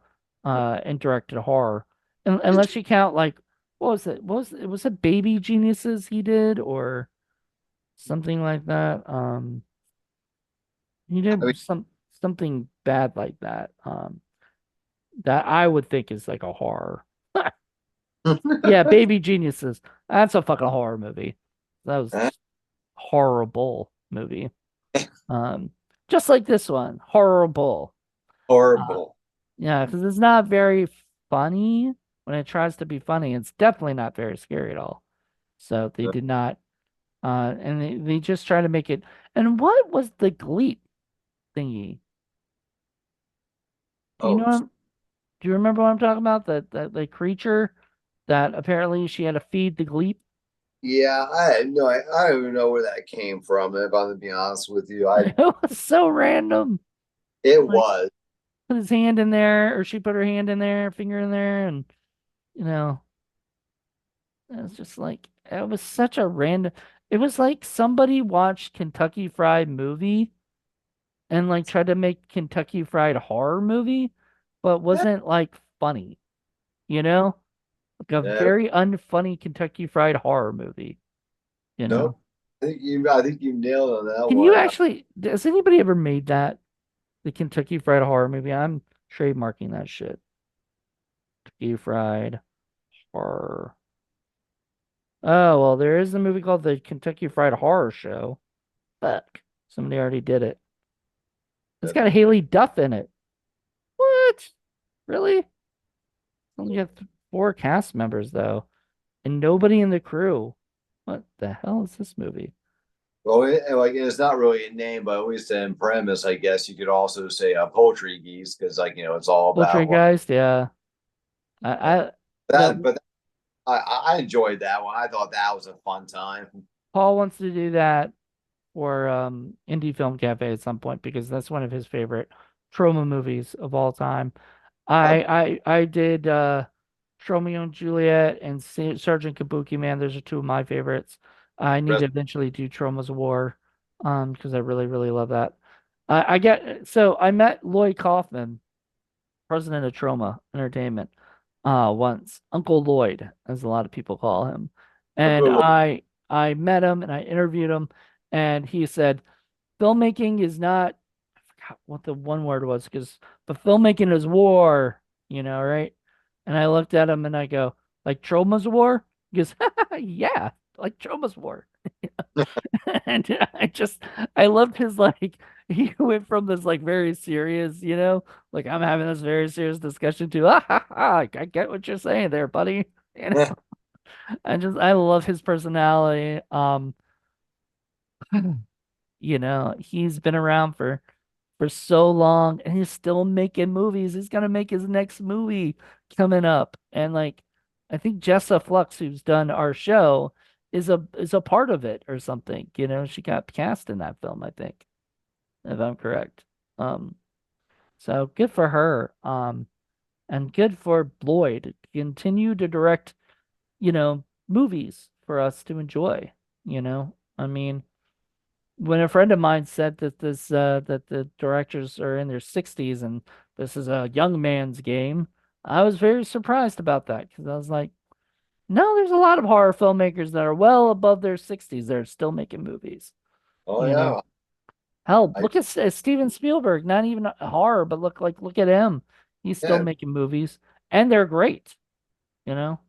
and directed horror unless you count like what was it Baby Geniuses he did or something like that he I did something bad like that that I would think is like a horror. mean, Yeah, Baby Geniuses. That's a fucking horror movie. That was horrible movie. Um, just like this one, horrible. Uh, horrible. yeah, because it's not very funny when it tries to be funny. It's definitely not very scary at all. So they did not, and they just try to make it. And what was the Gleep thingy? Do you Oh, know? Do you remember what I'm talking about? That the creature that apparently she had to feed the Gleep. yeah. I don't even know where that came from. If I'm gonna be honest with you, It was so random. it Like was. put his hand in there, or she put her hand in there, finger in there, and you know, it was just like it was such a random. It was like somebody watched Kentucky Fried Movie and like tried to make Kentucky Fried horror movie, but wasn't like funny, you know? Like a No, very unfunny Kentucky Fried horror movie, you nope. know? I think you nailed on that Can you one. actually, has anybody ever made that? The Kentucky Fried Horror movie? I'm trademarking that shit. Kentucky Fried Horror. Oh, well, there is a movie called The Kentucky Fried Horror Show. Fuck. Somebody already did it. It's got Haley Duff in it. What? Really? Only got four cast members, though, and nobody in the crew. What the hell is this movie? Well, like it's not really a name, but at least in premise, I guess you could also say a poultry geese because like it's all about like Poltergeist? Yeah. I that. the But I enjoyed that one. I thought that was a fun time. Paul wants to do that for Indie Film Cafe at some point because that's one of his favorite trauma movies of all time. Uh, I did Romeo and Juliet and Sergeant Kabuki Man. Those are two of my favorites. I need to rest, eventually do Trauma's War because I really really love that. I get so I met Lloyd Kaufman, president of Trauma Entertainment, once Uncle Lloyd, as a lot of people call him, and Uncle, I met him and I interviewed him, and he said filmmaking is not I forgot what the one word was because but filmmaking is war, right? And I looked at him and I go, like Troma's war? He goes, yeah, like Troma's war. And I loved his like he went from this like very serious, like I'm having this very serious discussion to I get what you're saying there, buddy. You know, I love his personality. He's been around for so long and he's still making movies. He's gonna make his next movie coming up. And like I think Jessa Flux, who's done our show, is a part of it or something. She got cast in that film, I think, if I'm correct. Um, so good for her. And good for Lloyd to continue to direct, movies for us to enjoy, you know. I mean, when a friend of mine said that that the directors are in their 60s and this is a young man's game, I was very surprised about that because I was like, no, there's a lot of horror filmmakers that are well above their 60s that are still making movies. Oh You know, yeah, hell, I look at Steven Spielberg, not even a horror, but look at him. He's still yeah. making movies and they're great, you know.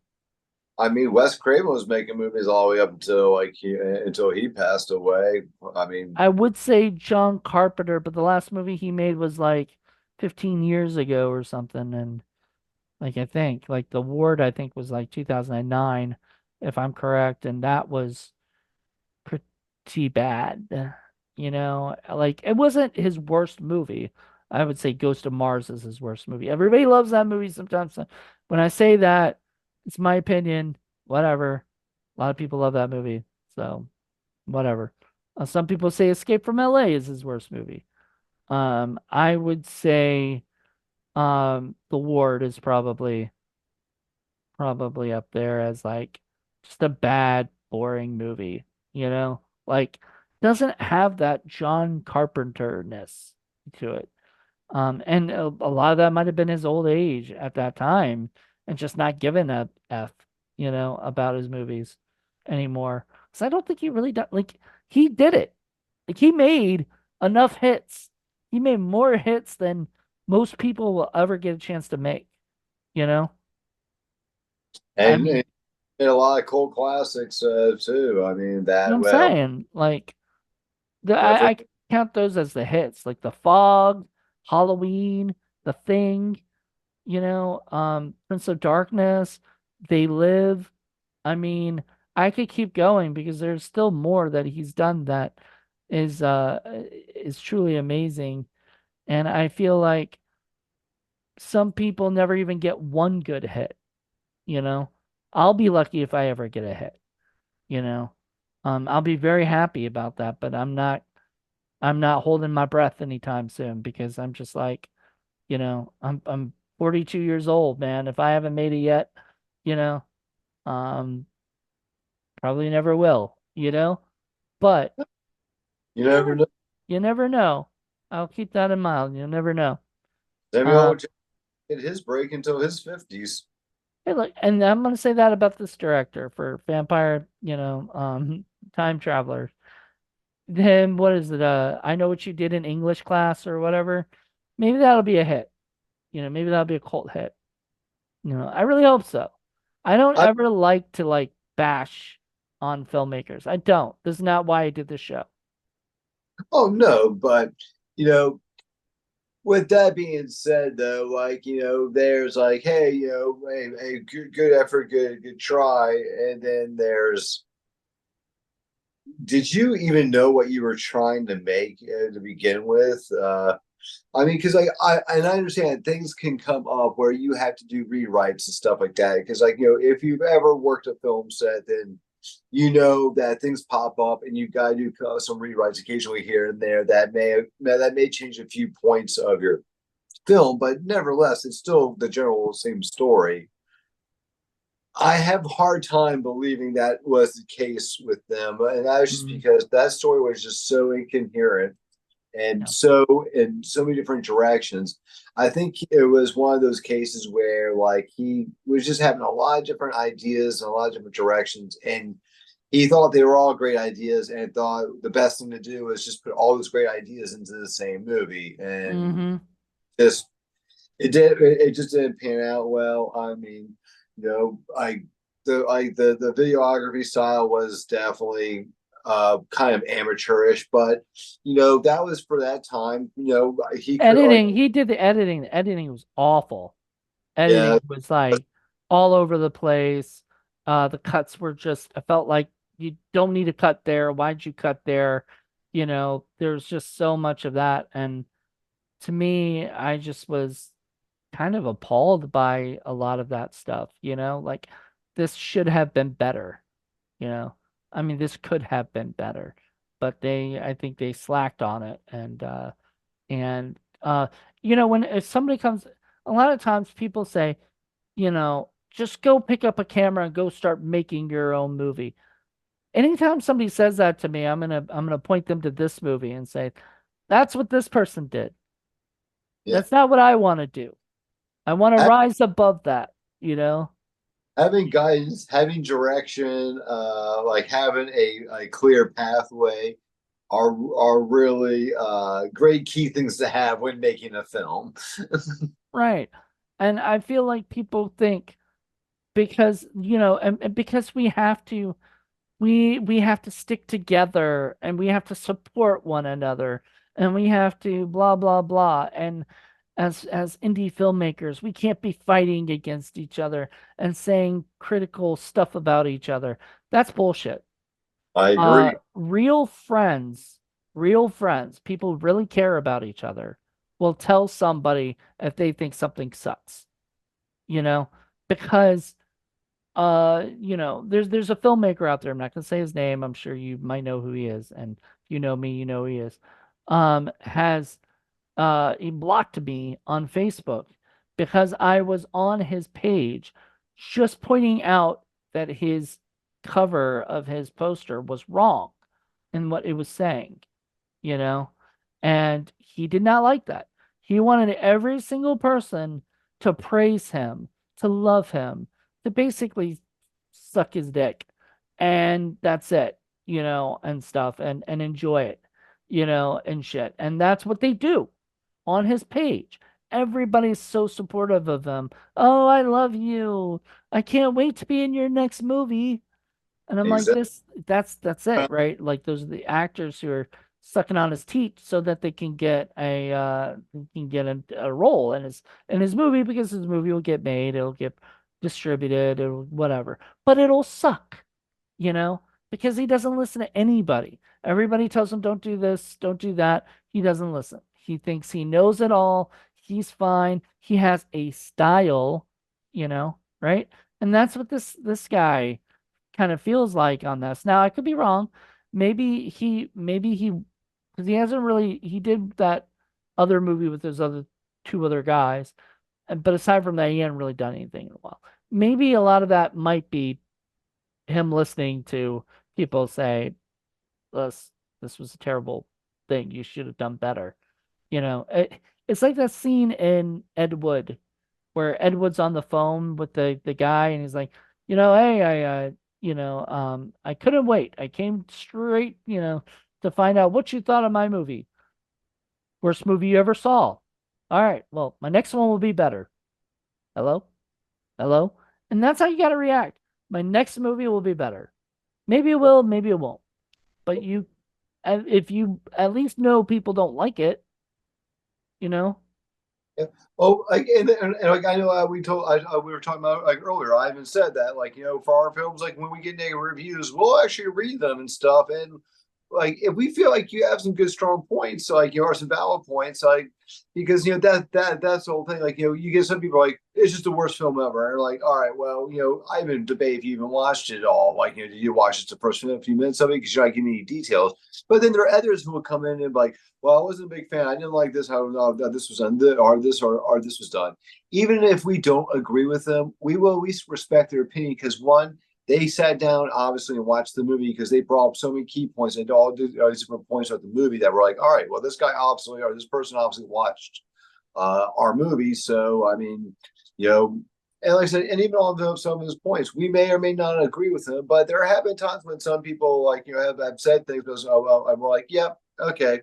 I mean, Wes Craven was making movies all the way up until until he passed away. I mean, I would say John Carpenter, but the last movie he made was like 15 years ago or something. And like, I think, like, The Ward, I think, was like 2009, if I'm correct. And that was pretty bad. Like, it wasn't his worst movie. I would say Ghost of Mars is his worst movie. Everybody loves that movie sometimes. When I say that, it's my opinion. Whatever. A lot of people love that movie. So, whatever. Some people say Escape from LA is his worst movie. I would say The Ward is probably up there as like just a bad, boring movie, you know? Like doesn't have that John Carpenter-ness to it. And a lot of that might have been his old age at that time and just not giving a F, about his movies anymore. So I don't think he really done like he did it. Like he made enough hits. He made more hits than most people will ever get a chance to make, you know? I and, mean, and a lot of cult classics too. I mean, you know that what I'm well, saying? Like never. I count those as the hits, like The Fog, Halloween, The Thing, Prince of Darkness, They Live. I mean, I could keep going because there's still more that he's done that is truly amazing. And I feel like some people never even get one good hit, you know. I'll be lucky if I ever get a hit, you know. I'll be very happy about that, but I'm not holding my breath anytime soon because I'm just like, I'm 42 years old, man. If I haven't made it yet, you know, um, probably never will, But You you never never, know. you never know. I'll keep that in mind. You'll never know. Samuel Um, L. Jackson get his break until his 50s. Hey, look, and I'm gonna say that about this director for vampire, time travelers. Then what is it? I Know What You Did in English Class or whatever. Maybe that'll be a hit. Maybe that'll be a cult hit. I really hope so. I don't I ever like to like bash on filmmakers. I don't. This is not why I did this show. oh no, but you know, with that being said, though, there's like, hey, a good effort, good try, and then there's, did you even know what you were trying to make to begin with? I mean, because I understand things can come up where you have to do rewrites and stuff like that. Because if you've ever worked a film set, then you know that things pop up and you've got to do some rewrites occasionally here and there that may change a few points of your film, but nevertheless, it's still the general same story. I have a hard time believing that was the case with them, and that was just Mm, because that story was just so incoherent and yeah. so in so many different directions. I think it was one of those cases where like he was just having a lot of different ideas and a lot of different directions, and he thought they were all great ideas and thought the best thing to do was just put all those great ideas into the same movie and Mm-hmm. just it just didn't pan out well. I mean, the videography style was definitely kind of amateurish, but that was for that time. He could like, Editing, he did the editing. The editing was awful. yeah. Editing was like all over the place. The cuts were just, I felt like you don't need to cut there. Why'd you cut there? There's just so much of that. And to me, I just was kind of appalled by a lot of that stuff, like this should have been better, you know. I mean, this could have been better, but I think they slacked on it. And when if somebody comes, a lot of times people say, just go pick up a camera and go start making your own movie. anytime somebody says that to me, I'm gonna point them to this movie and say, that's what this person did. Yeah. That's not what I want to do. I want to rise above that, you know? Having guidance, having direction, like having a clear pathway are really great key things to have when making a film. Right. And I feel like people think because, and because we have to stick together and we have to support one another and we have to blah blah blah. And as indie filmmakers, we can't be fighting against each other and saying critical stuff about each other. That's bullshit. I agree. Real friends, people who really care about each other will tell somebody if they think something sucks, you know, because there's a filmmaker out there. I'm not gonna say his name. I'm sure you might know who he is, and if you know me, you know who he is. Has He blocked me on Facebook because I was on his page just pointing out that his cover of his poster was wrong in what it was saying, you know? And he did not like that. He wanted every single person to praise him, to love him, to basically suck his dick. And that's it, and stuff and enjoy it, and shit. And that's what they do on his page. Everybody's so supportive of him. Oh, I love you. I can't wait to be in your next movie. And I'm like, Exactly. that's it, right? Like those are the actors who are sucking on his teeth so that they can get a role in his movie because his movie will get made, it'll get distributed or whatever. But it'll suck, you know, because he doesn't listen to anybody. Everybody tells him don't do this, don't do that. He doesn't listen. He thinks he knows it all. He's fine. He has a style, right? And that's what this guy kind of feels like on this. Now, I could be wrong. Maybe he, because he did that other movie with those other two other guys, but aside from that, he hadn't really done anything in a while. Maybe a lot of that might be him listening to people say, this was a terrible thing. You should have done better. It's like that scene in Ed Wood where Ed Wood's on the phone with the guy and he's like, hey, I couldn't wait. I came straight, to find out what you thought of my movie. Worst movie you ever saw. All right, well, my next one will be better. Hello? Hello? And that's how you got to react. My next movie will be better. Maybe it will, maybe it won't. But if you at least know people don't like it, you know? Yeah. Oh, like, and like I know we were talking about like earlier. I even said that like for our films, like when we get negative reviews, we'll actually read them and stuff. And like if we feel like you have some good strong points, like are some valid points, like because that's the whole thing. Like you get some people like it's just the worst film ever. And they're like, all right, well I even debate if you even watched it all. Like did you watch just the first few minutes of it because you're not getting any details. But then there are others who will come in and be like, well, I wasn't a big fan. I didn't like this. How this was done, or this was done. Even if we don't agree with them, we will at least respect their opinion because one, they sat down obviously and watched the movie because they brought up so many key points and all these different points about the movie that were like, all right, well, this guy obviously or this person obviously watched our movie, so I mean, you know. And like I said, and even on some of his points, we may or may not agree with him, but there have been times when some people like have said things because oh well, and we're like, yeah, okay,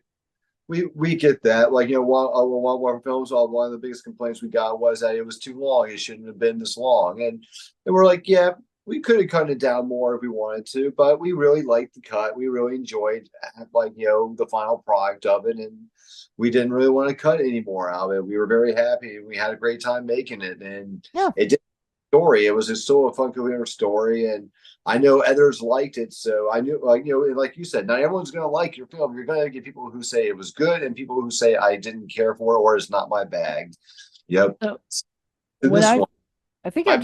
we get that. Like one of our films, one of the biggest complaints we got was that it was too long. It shouldn't have been this long, and we're like, yeah, we could have cut it down more if we wanted to, but we really liked the cut. We really enjoyed like the final product of it, and we didn't really want to cut any more out of it. We were very happy, and we had a great time making it, and Yeah. it did story. It was just still a fun, coherent story, and I know others liked it. So I knew, like like you said, not everyone's going to like your film. You're going to get people who say it was good, and people who say I didn't care for it or it's not my bag. Yep. So To when this one, I think my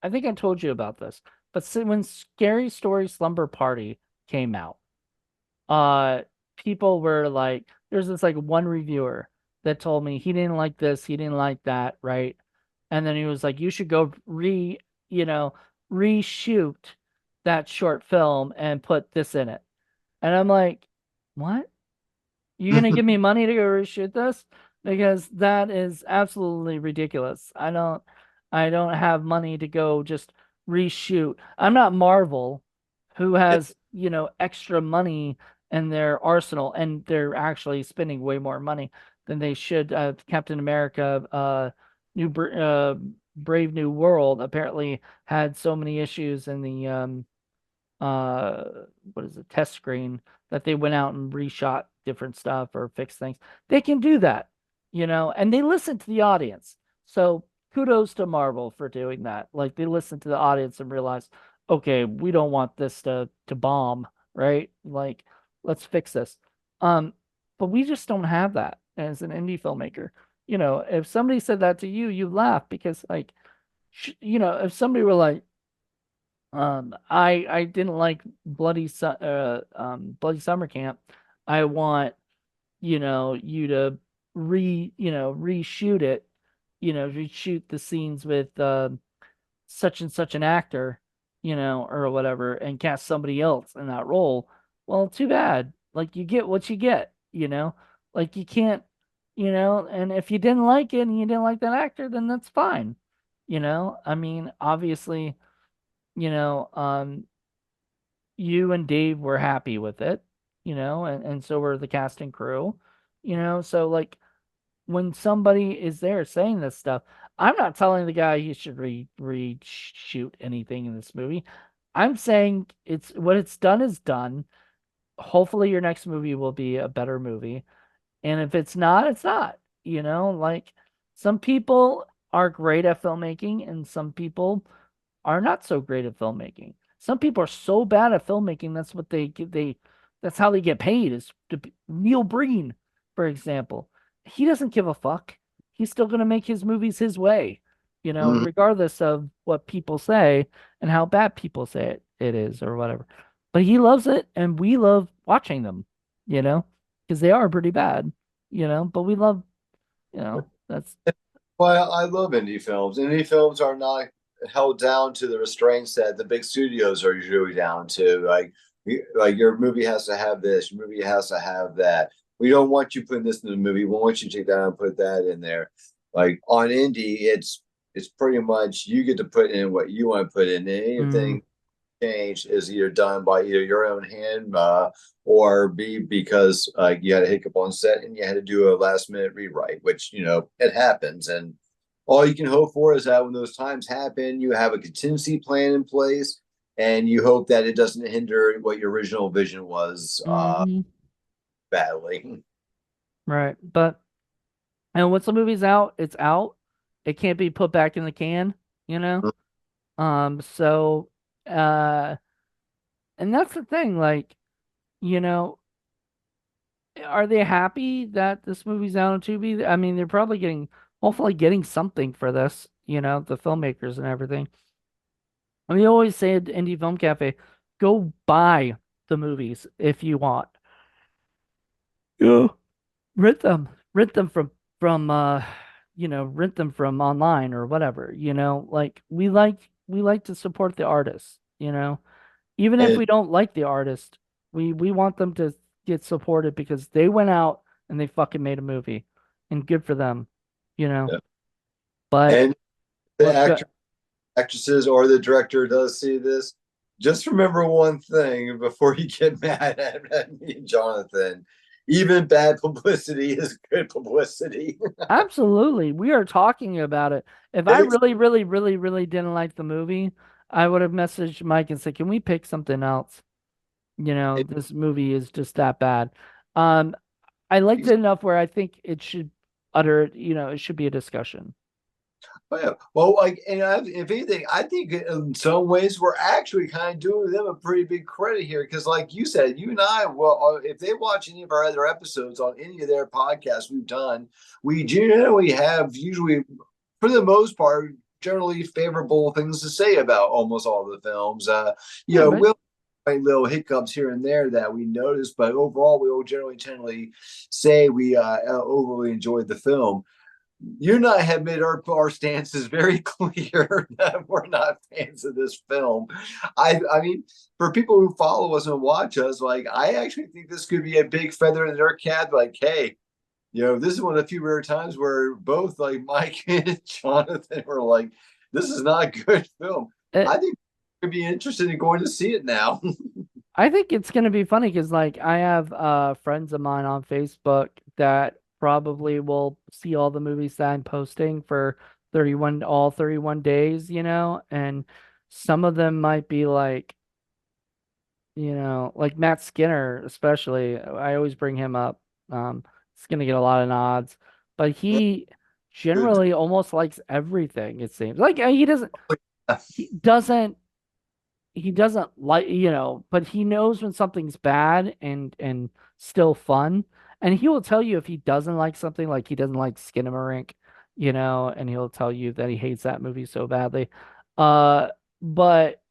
I think I told you about this, but when Scary Story Slumber Party came out, uh, people were like, there's this like one reviewer that told me he didn't like this, he didn't like that, right? And then he was like, you should go you know, reshoot that short film and put this in it. And I'm like, what? You gonna give me money to go reshoot this? Because that is absolutely ridiculous. I don't have money to go just reshoot. I'm not Marvel, who has, extra money in their arsenal, and they're actually spending way more money than they should. Captain America, New Br Brave New World apparently had so many issues in the uh what is it, test screen, that they went out and reshot different stuff or fixed things. They can do that, and they listen to the audience. So kudos to Marvel for doing that. Like, they listen to the audience and realize, okay, we don't want this to bomb, right? Like, let's fix this. Um, but we just don't have that as an indie filmmaker. If somebody said that to you, you laugh because, like, if somebody were like, I didn't like Bloody Summer Camp. I want, you to reshoot it, reshoot the scenes with such and such an actor, or whatever, and cast somebody else in that role. Well, too bad. Like, you get what you get. Like, you can't, and if you didn't like it and you didn't like that actor, then that's fine. I mean, obviously, you know, um, you and Dave were happy with it, and so were the cast and crew, so, like, when somebody is there saying this stuff, I'm not telling the guy he should reshoot anything in this movie. I'm saying it's what it's done is done. Hopefully your next movie will be a better movie. And if it's not, it's not. Like, some people are great at filmmaking and some people are not so great at filmmaking. Some people are so bad at filmmaking, that's what that's how they get paid, is Neil Breen, for example. He doesn't give a fuck. He's still going to make his movies his way, Mhm. regardless of what people say and how bad people say it is or whatever. But he loves it and we love watching them, you know, because they are pretty bad, but we love, that's Well, I love indie films. Indie films are not held down to the restraints that the big studios are usually down to. Like your movie has to have this, your movie has to have that. We don't want you putting this in the movie. We want you to take that and put that in there. Like on indie, it's pretty much you get to put in what you want to put in. And mm, anything change is either done by either your own hand or be because you had a hiccup on set and you had to do a last minute rewrite, which it happens. And all you can hope for is that when those times happen, you have a contingency plan in place, and you hope that it doesn't hinder what your original vision was mhm, badly. right. But and once the movie's out, it's out. It can't be put back in the can, you know? So uh and that's the thing, like, you know, are they happy that this movie's out on Tubi? I mean, they're probably hopefully getting something for this, the filmmakers and everything. I mean, you always say at Indie Film Cafe, go buy the movies if you want. Yeah. Rent them from online or whatever, like, we like to support the artists, even if And we don't like the artist, we want them to get supported because they went out and they fucking made a movie, and good for them, you know but and the but go, actresses or the director does see this, just remember one thing before you get mad at me and Jonathan. Even bad publicity is good publicity. absolutely, we are talking about it. If I It's, really, really, really, really didn't like the movie, I would have messaged Mike and said, can we pick something else? This movie is just that bad. Um, I liked it enough where I think it should it should be a discussion. well, like, and if anything, I think in some ways we're actually kind of doing them a pretty big credit here because, like you said, you and I, well, if they watch any of our other episodes on any of their podcasts we've done, we generally have usually, for the most part, generally favorable things to say about almost all the films. Yeah, but we'll find little hiccups here and there that we notice, but overall, we will generally say we overly enjoyed the film. you and I have made our stances very clear that we're not fans of this film. I mean, for people who follow us and watch us, like I actually think this could be a big feather in their cap. Like, hey, this is one of the few rare times where both like Mike and Jonathan were like, "This is not a good film." It, I think could be interested in going to see it now. I think it's gonna be funny because like I have friends of mine on Facebook that probably will see all the movies that I'm posting for 31 days, and some of them might be like, like Matt Skinner, especially. I always bring him up. He's gonna get a lot of nods, but he Good. generally almost likes everything, it seems. Like he doesn't he doesn't like, but he knows when something's bad and still fun. And he will tell you if he doesn't like something, like he doesn't like Skinamarink, and he'll tell you that he hates that movie so badly. Uh, but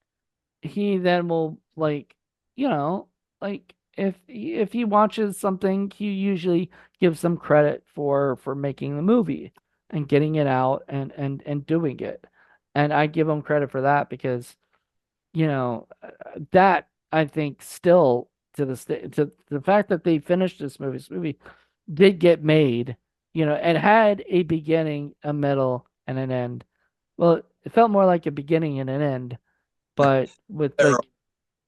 he then will like, like if he watches something, he usually gives them credit for making the movie and getting it out and doing it. And I give him credit for that because that I think still to the fact that they finished this movie did get made, and had a beginning, a middle, and an end. Well, it felt more like a beginning and an end, but with like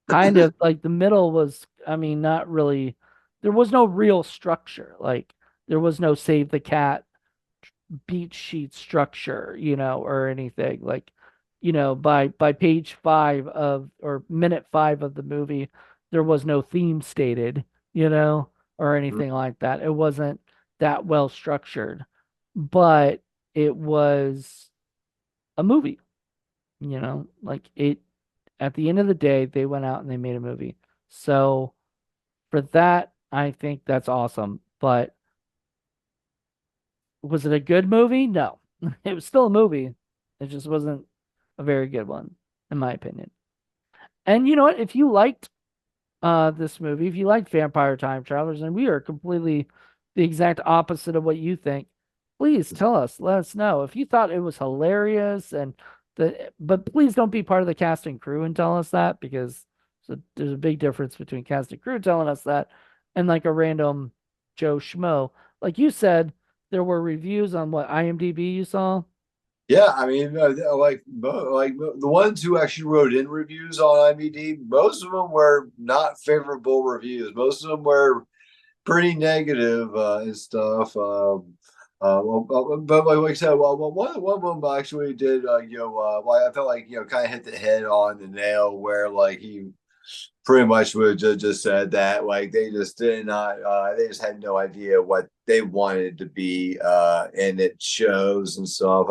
kind of like the middle was, I mean, not really, there was no real structure. Like there was no save the cat beat sheet structure, or anything. Like, by page 5 of or minute 5 of the movie, there was no theme stated, or anything like that. It wasn't that well structured, but it was a movie, like it at the end of the day, they went out and they made a movie. So for that, I think that's awesome. But was it a good movie? No. It was still a movie. It just wasn't a very good one, in my opinion. And you know what? If you liked this movie, if you liked Vampire Time Travelers, and we are completely the exact opposite of what you think, please tell us. Let us know. If you thought it was hilarious but please don't be part of the cast and crew and tell us that because there's a big difference between cast and crew telling us that and like a random Joe Schmo. Like you said, there were reviews on what IMDb you saw. Yeah, I mean, like the ones who actually wrote in reviews on IMDb, most of them were not favorable reviews. Most of them were pretty negative and stuff. But like I said, one of them actually did, well, I felt like kind of hit the head on the nail where like he pretty much would just said that like they just did not they just had no idea what they wanted to be and it shows and stuff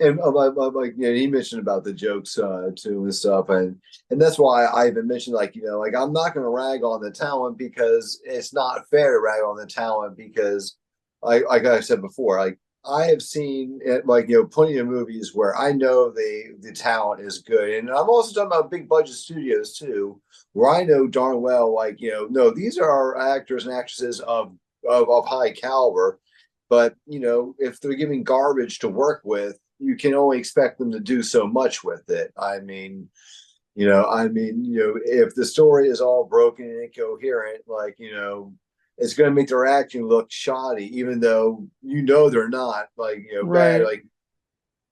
and like he mentioned about the jokes too and stuff and that's why I even mentioned like like I'm not going to rag on the talent because it's not fair to rag on the talent because like I said before like I have seen it, like plenty of movies where I know the talent is good, and I'm also talking about big budget studios too, where I know darn well, like no, these are actors and actresses of high caliber, but if they're giving garbage to work with, you can only expect them to do so much with it. If the story is all broken and incoherent, like it's going to make their acting look shoddy, even though they're not like bad. Right. Like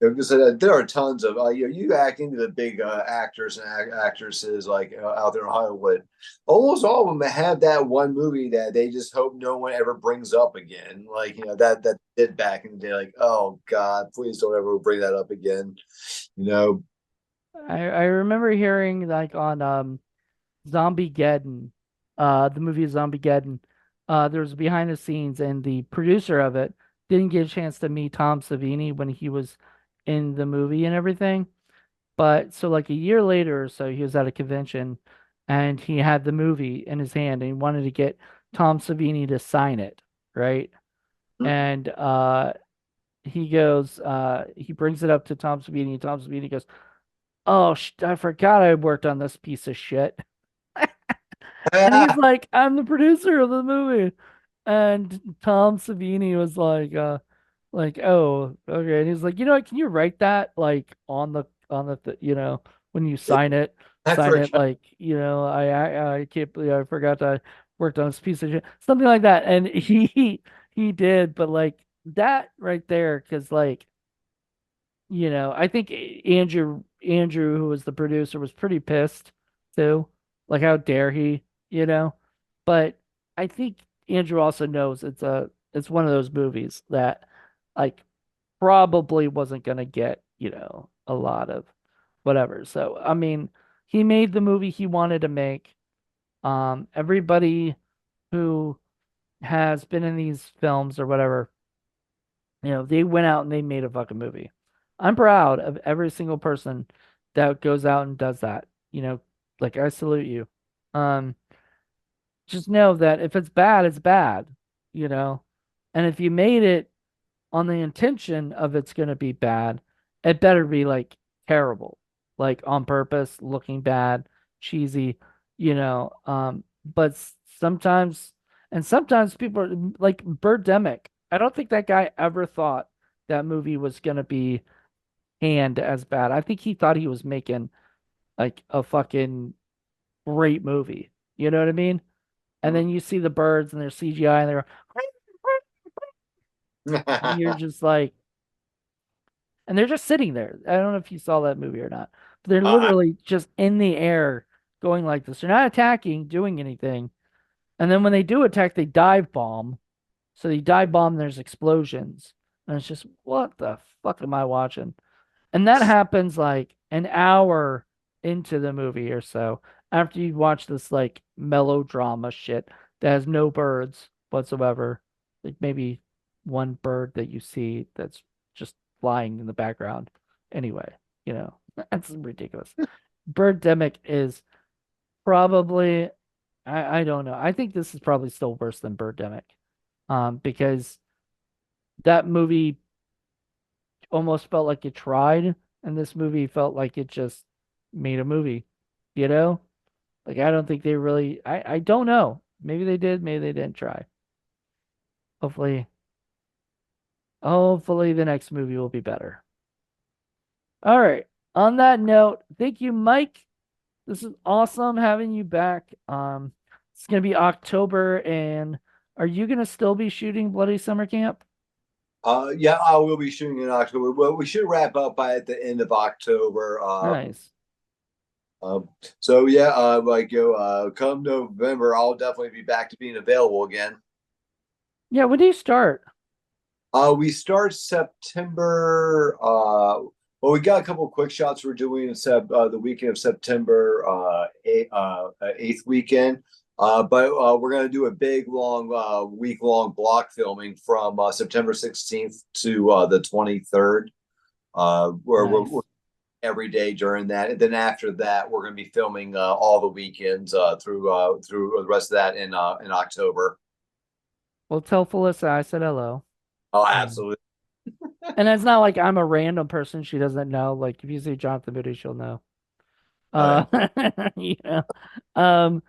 because there are tons of you act into the big actors and actresses like out there in Hollywood. Almost all of them have that one movie that they just hope no one ever brings up again. Like that did back in the day. Like oh God, please don't ever bring that up again. You know, I remember hearing like on Zombie Geddon, the movie Zombie Geddon. There was behind the scenes, and the producer of it didn't get a chance to meet Tom Savini when he was in the movie and everything. But so, like a year later or so, he was at a convention, and he had the movie in his hand, and he wanted to get Tom Savini to sign it, right? And he brings it up to Tom Savini, and Tom Savini goes, "Oh, I forgot I worked on this piece of shit." And he's like, I'm the producer of the movie. And Tom Savini was like, Like, oh, okay. And he's like, you know what? Can you write that like on the when you I sign it forgot. like, I can't believe I forgot that I worked on this piece of shit, something like that. And he did, but like that right there, because like I think Andrew, who was the producer, was pretty pissed too. Like, how dare he, you know? But I think Andrew also knows it's one of those movies that like probably wasn't gonna get, a lot of whatever. So I mean, he made the movie he wanted to make. Everybody who has been in these films or whatever, they went out and they made a fucking movie. I'm proud of every single person that goes out and does that. Like, I salute you. Um, just know that if it's bad, it's bad, you know. And if you made it on the intention of it's going to be bad, it better be like terrible, like on purpose, looking bad, cheesy, but sometimes, and sometimes people are like Birdemic. I don't think that guy ever thought that movie was going to be hand as bad. I think he thought he was making like a fucking great movie. You know what I mean? And then you see the birds and they're CGI and and you're just like, and they're just sitting there. I don't know if you saw that movie or not, but they're I, literally just in the air going like this. They're not attacking, doing anything. And then when they do attack, they dive bomb. So they dive bomb, there's explosions. And it's just, what the fuck am I watching? And that happens like an hour into the movie or so after you watch this like melodrama shit that has no birds whatsoever. Like maybe one bird that you see that's just flying in the background. Anyway, that's ridiculous. Birdemic is probably, I don't know. I think this is probably still worse than Birdemic. Because that movie almost felt like it tried, and this movie felt like it just made a movie, you know? Like, I don't think they really, I don't know. Maybe they did, maybe they didn't try. Hopefully, hopefully the next movie will be better. All right. On that note, thank you, Mike. This is awesome having you back. It's gonna be October, and are you gonna still be shooting Bloody Summer Camp? yeah, I will be shooting in October. Well, we should wrap up by at the end of October. Nice. Um, so yeah, come November, I'll definitely be back to being available again. Yeah, when do you start? We start September. Well, we got a couple of quick shots we're doing in the weekend of September 8th weekend. But we're going to do a big, long, week long block filming from September 16th to the 23rd, where we're Nice. every day during that. And then after that, we're going to be filming all the weekends through the rest of that in October. Well, tell Felissa I said hello. Oh, Um, absolutely. and it's not like I'm a random person she doesn't know. Like, if you say Jonathan Moody, she'll know. Uh, Uh, you know. Um,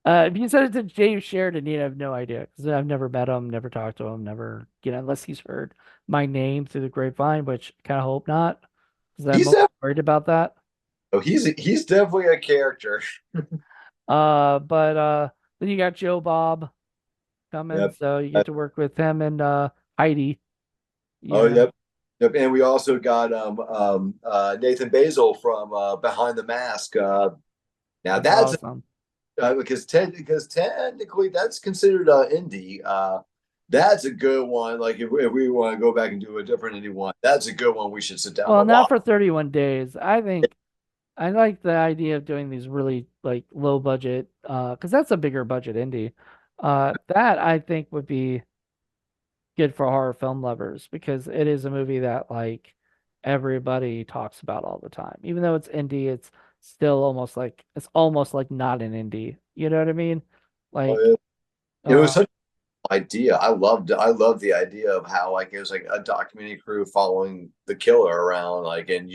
if you said it to James Sheridan, you have no idea because I've never met him, never talked to him, never, unless he's heard my name through the grapevine, which I kind of hope not, because I'm he's most def- worried about that. he's definitely a character. But then you got Joe Bob coming, Yep. so you get to work with him and Heidi. You Oh, know, yep. Yep. And we also got Nathan Basil from Behind the Mask. Now that's that's awesome. because technically that's considered indie. That's a good one. Like if we want to go back and do a different indie one, that's a good one. We should sit down Well, and not watch. for 31 days. I think I like the idea of doing these really like low budget, because that's a bigger budget indie. That I think would be good for horror film lovers because it is a movie that like everybody talks about all the time. Even though it's indie, it's almost like not an indie. You know what I mean? Like, Oh, yeah. It was uh, such an idea. I loved the idea of how like it was like a documentary crew following the killer around, like and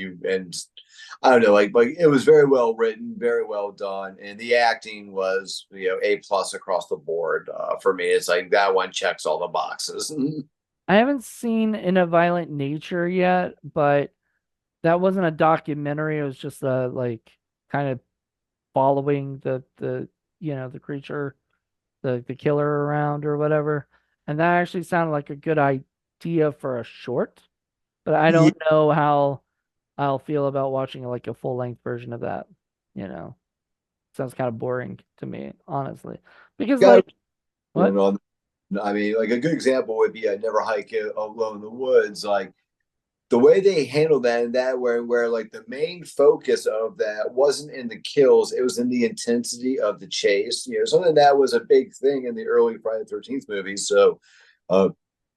I don't know, like it was very well written, very well done, and the acting was A plus across the board. For me, it's like that one checks all the boxes. I haven't seen In a Violent Nature yet, but that wasn't a documentary. It was just like kind of following the creature, the killer around or whatever. And that actually sounded like a good idea for a short, but I Yeah, don't know how I'll feel about watching like a full length version of that. You know, sounds kind of boring to me, honestly. Because got like what? going on. I mean, like a good example would be I never hike it alone in the woods. Like the way they handled that and that where like the main focus of that wasn't in the kills, it was in the intensity of the chase. Something that was a big thing in the early Friday the 13th movies. So uh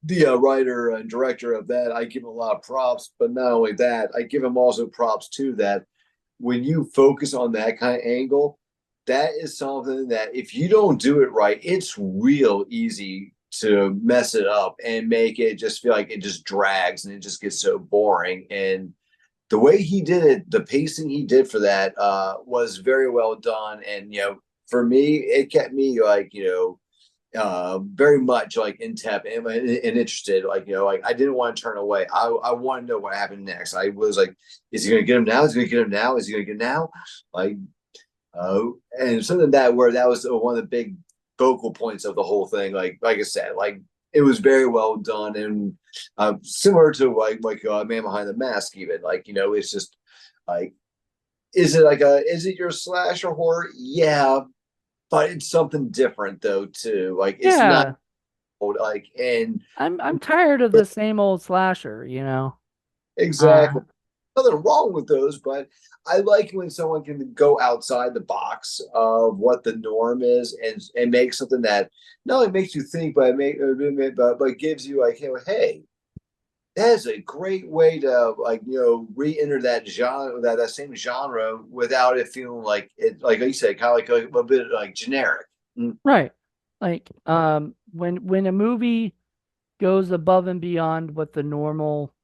the writer and director of that, I give him a lot of props, but not only that, I give him also props too that when you focus on that kind of angle, that is something that if you don't do it right, it's real easy to mess it up and make it just feel like it just drags and it just gets so boring. And the way he did it, the pacing he did for that was very well done. And for me, it kept me like very much like intent and interested. Like like I didn't want to turn away. I want to know what happened next. I was like, is he going to get him now? Is he going to get him now? Is he going to get him now? Like, and something that where that was one of the big focal points of the whole thing. Like I said, like it was very well done and similar to like Man Behind the Mask. Even like it's just like is it your slasher horror? Yeah, but it's something different though too. Like it's not Yeah, like and I'm tired of the same old slasher, you know. exactly nothing wrong with those, but I like when someone can go outside the box of what the norm is and make something that not only makes you think, but but gives you like hey, that is a great way to like re-enter that genre that same genre without it feeling like it like you said kind of like a bit like generic. Mm, Right. Like when a movie goes above and beyond what the normal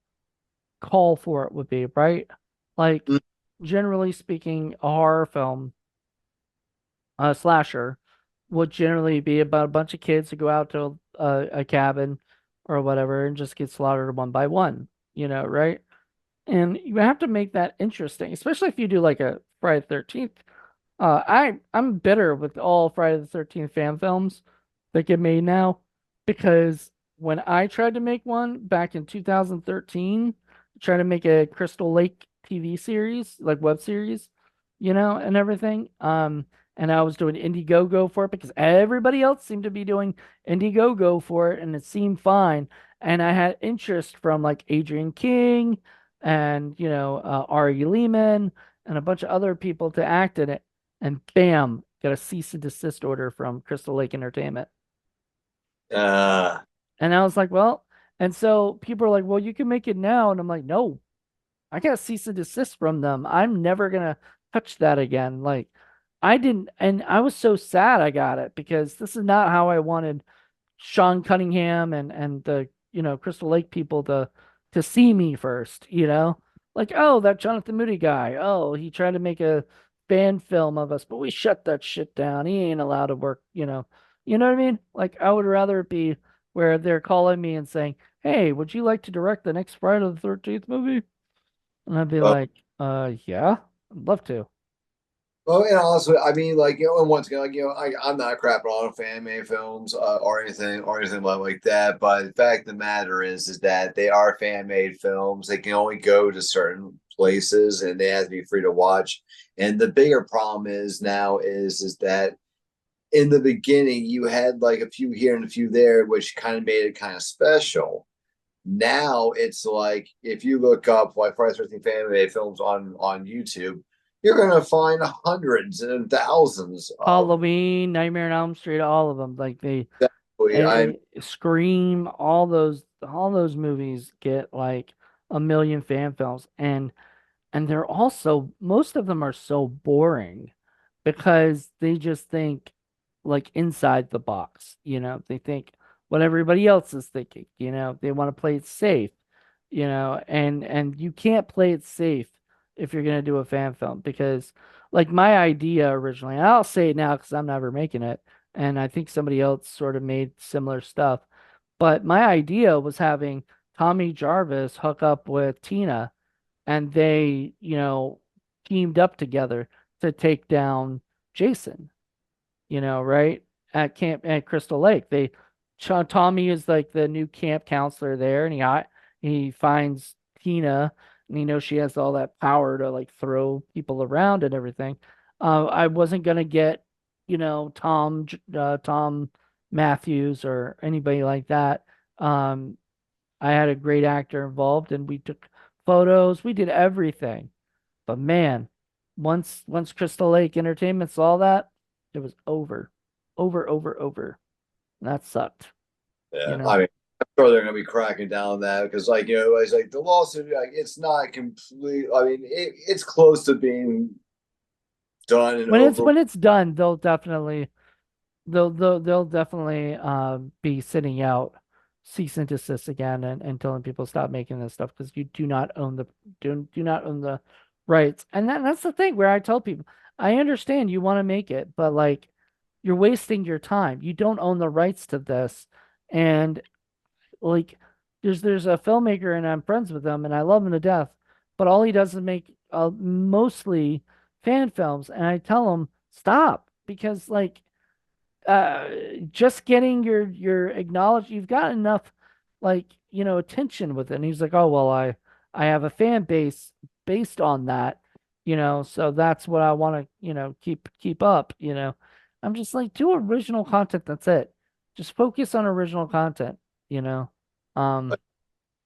call for it would be, right? Like mm, generally speaking, a horror film, a slasher, would generally be about a bunch of kids who go out to a cabin or whatever and just get slaughtered one by one, right? And you have to make that interesting, especially if you do like a Friday the 13th. I'm bitter with all Friday the 13th fan films that get made now because when I tried to make one back in 2013, try to make a Crystal Lake TV series, like web series, and everything. And I was doing Indiegogo for it because everybody else seemed to be doing Indiegogo for it, and it seemed fine. And I had interest from like Adrian King and Ari Lehman and a bunch of other people to act in it. And bam, got a cease and desist order from Crystal Lake Entertainment. uh, And I was like, well, and so people are like, well, you can make it now. And I'm like, no, I got cease and desist from them. I'm never gonna touch that again. Like, I didn't, and I was so sad I got it because this is not how I wanted Sean Cunningham and the Crystal Lake people to see me first, like, oh, that Jonathan Moody guy, oh, he tried to make a fan film of us, but we shut that shit down. He ain't allowed to work, you know what I mean? Like, I would rather it be where they're calling me and saying, hey, would you like to direct the next Friday the 13th movie? And I'd be uh, like, yeah, I'd love to. well, and also, I mean, like and once again, like I'm not crapping on fan made films or anything like that. But the fact of the matter is that they are fan made films. They can only go to certain places, and they have to be free to watch. And the bigger problem is now is that in the beginning you had like a few here and a few there, which kind of made it kind of special. Now it's like if you look up like Friday the 13th fan made films on YouTube, you're gonna find hundreds and thousands of Halloween, Nightmare on Elm Street, all of them, like I'm Scream, all those movies get like a million fan films, and they're also most of them are so boring because they just think like inside the box, they think what everybody else is thinking, they want to play it safe, and you can't play it safe if you're going to do a fan film because like my idea originally, and I'll say it now because I'm never making it, and I think somebody else sort of made similar stuff, But my idea was having Tommy Jarvis hook up with Tina, and they, teamed up together to take down Jason, right? At Crystal Lake. Tommy is like the new camp counselor there, and he finds Tina, and he knows she has all that power to like throw people around and everything. I wasn't gonna get, Tom Matthews or anybody like that. Um, I had a great actor involved, and we took photos. We did everything. But man, once Crystal Lake Entertainment saw that, it was over, over, over, over. And that sucked, you Yeah, know. I mean, I'm sure they're going to be cracking down on that because, like, it's like the lawsuit, like, it's not complete. I mean, it's close to being done and over. When it's done, they'll definitely be sending out cease and desist again, and telling people stop making this stuff because you do not own the rights. And that's the thing where I tell people, I understand you want to make it, but like you're wasting your time. You don't own the rights to this. And like there's a filmmaker and I'm friends with him and I love him to death, but all he does is make mostly fan films. And I tell him stop because like uh just getting your acknowledge you've got enough like attention with it. And he's like, oh well, I have a fan base based on that, so that's what I want to keep up. I'm just like, do original content, that's it. Just focus on original content you know um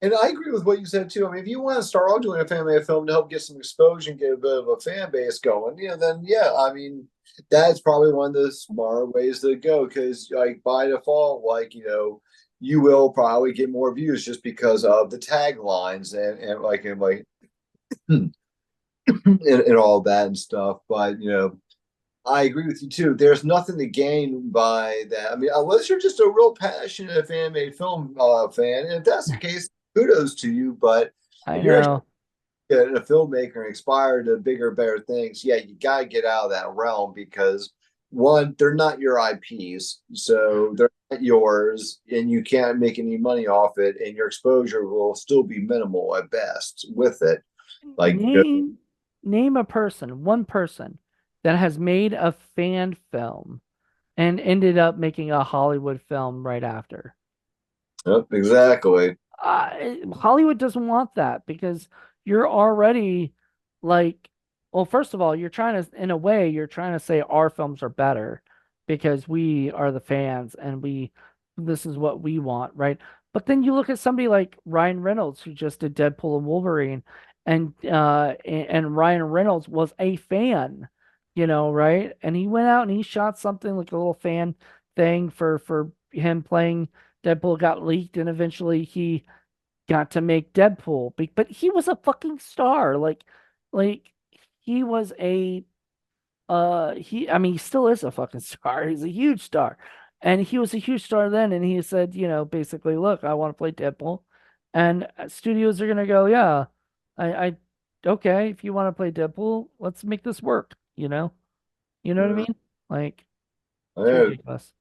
And I agree with what you said too. I mean, if you want to start off doing a family film to help get some exposure and get a bit of a fan base going, then yeah, I mean, that's probably one of the smart ways to go because, like, by default, like, you will probably get more views just because of the taglines and and all that and stuff. But I agree with you too. There's nothing to gain by that. I mean, unless you're just a real passionate fan made film fan, and if that's the case, kudos to you. But I if you're actually know. a filmmaker and aspire to bigger, better things, yeah, you gotta get out of that realm because one, they're not your IPs, so they're not yours, and you can't make any money off it, and your exposure will still be minimal at best with it. Like, Name a person, one person that has made a fan film and ended up making a Hollywood film right after. yep, exactly. Hollywood doesn't want that because you're already like, well, first of all, in a way, you're trying to say our films are better because we are the fans and this is what we want, right? But then you look at somebody like Ryan Reynolds who just did Deadpool and Wolverine, and Ryan Reynolds was a fan, right? And he went out and he shot something like a little fan thing for him playing Deadpool, got leaked, and eventually he got to make Deadpool. But he was a fucking star. Like he was a he I mean he still is a fucking star. He's a huge star. And he was a huge star then, and he said, basically, look, I want to play Deadpool. And studios are gonna go, yeah, I okay, if you want to play Deadpool, let's make this work, you know? You know what I Yeah. mean? Like, it's Yeah. ridiculous.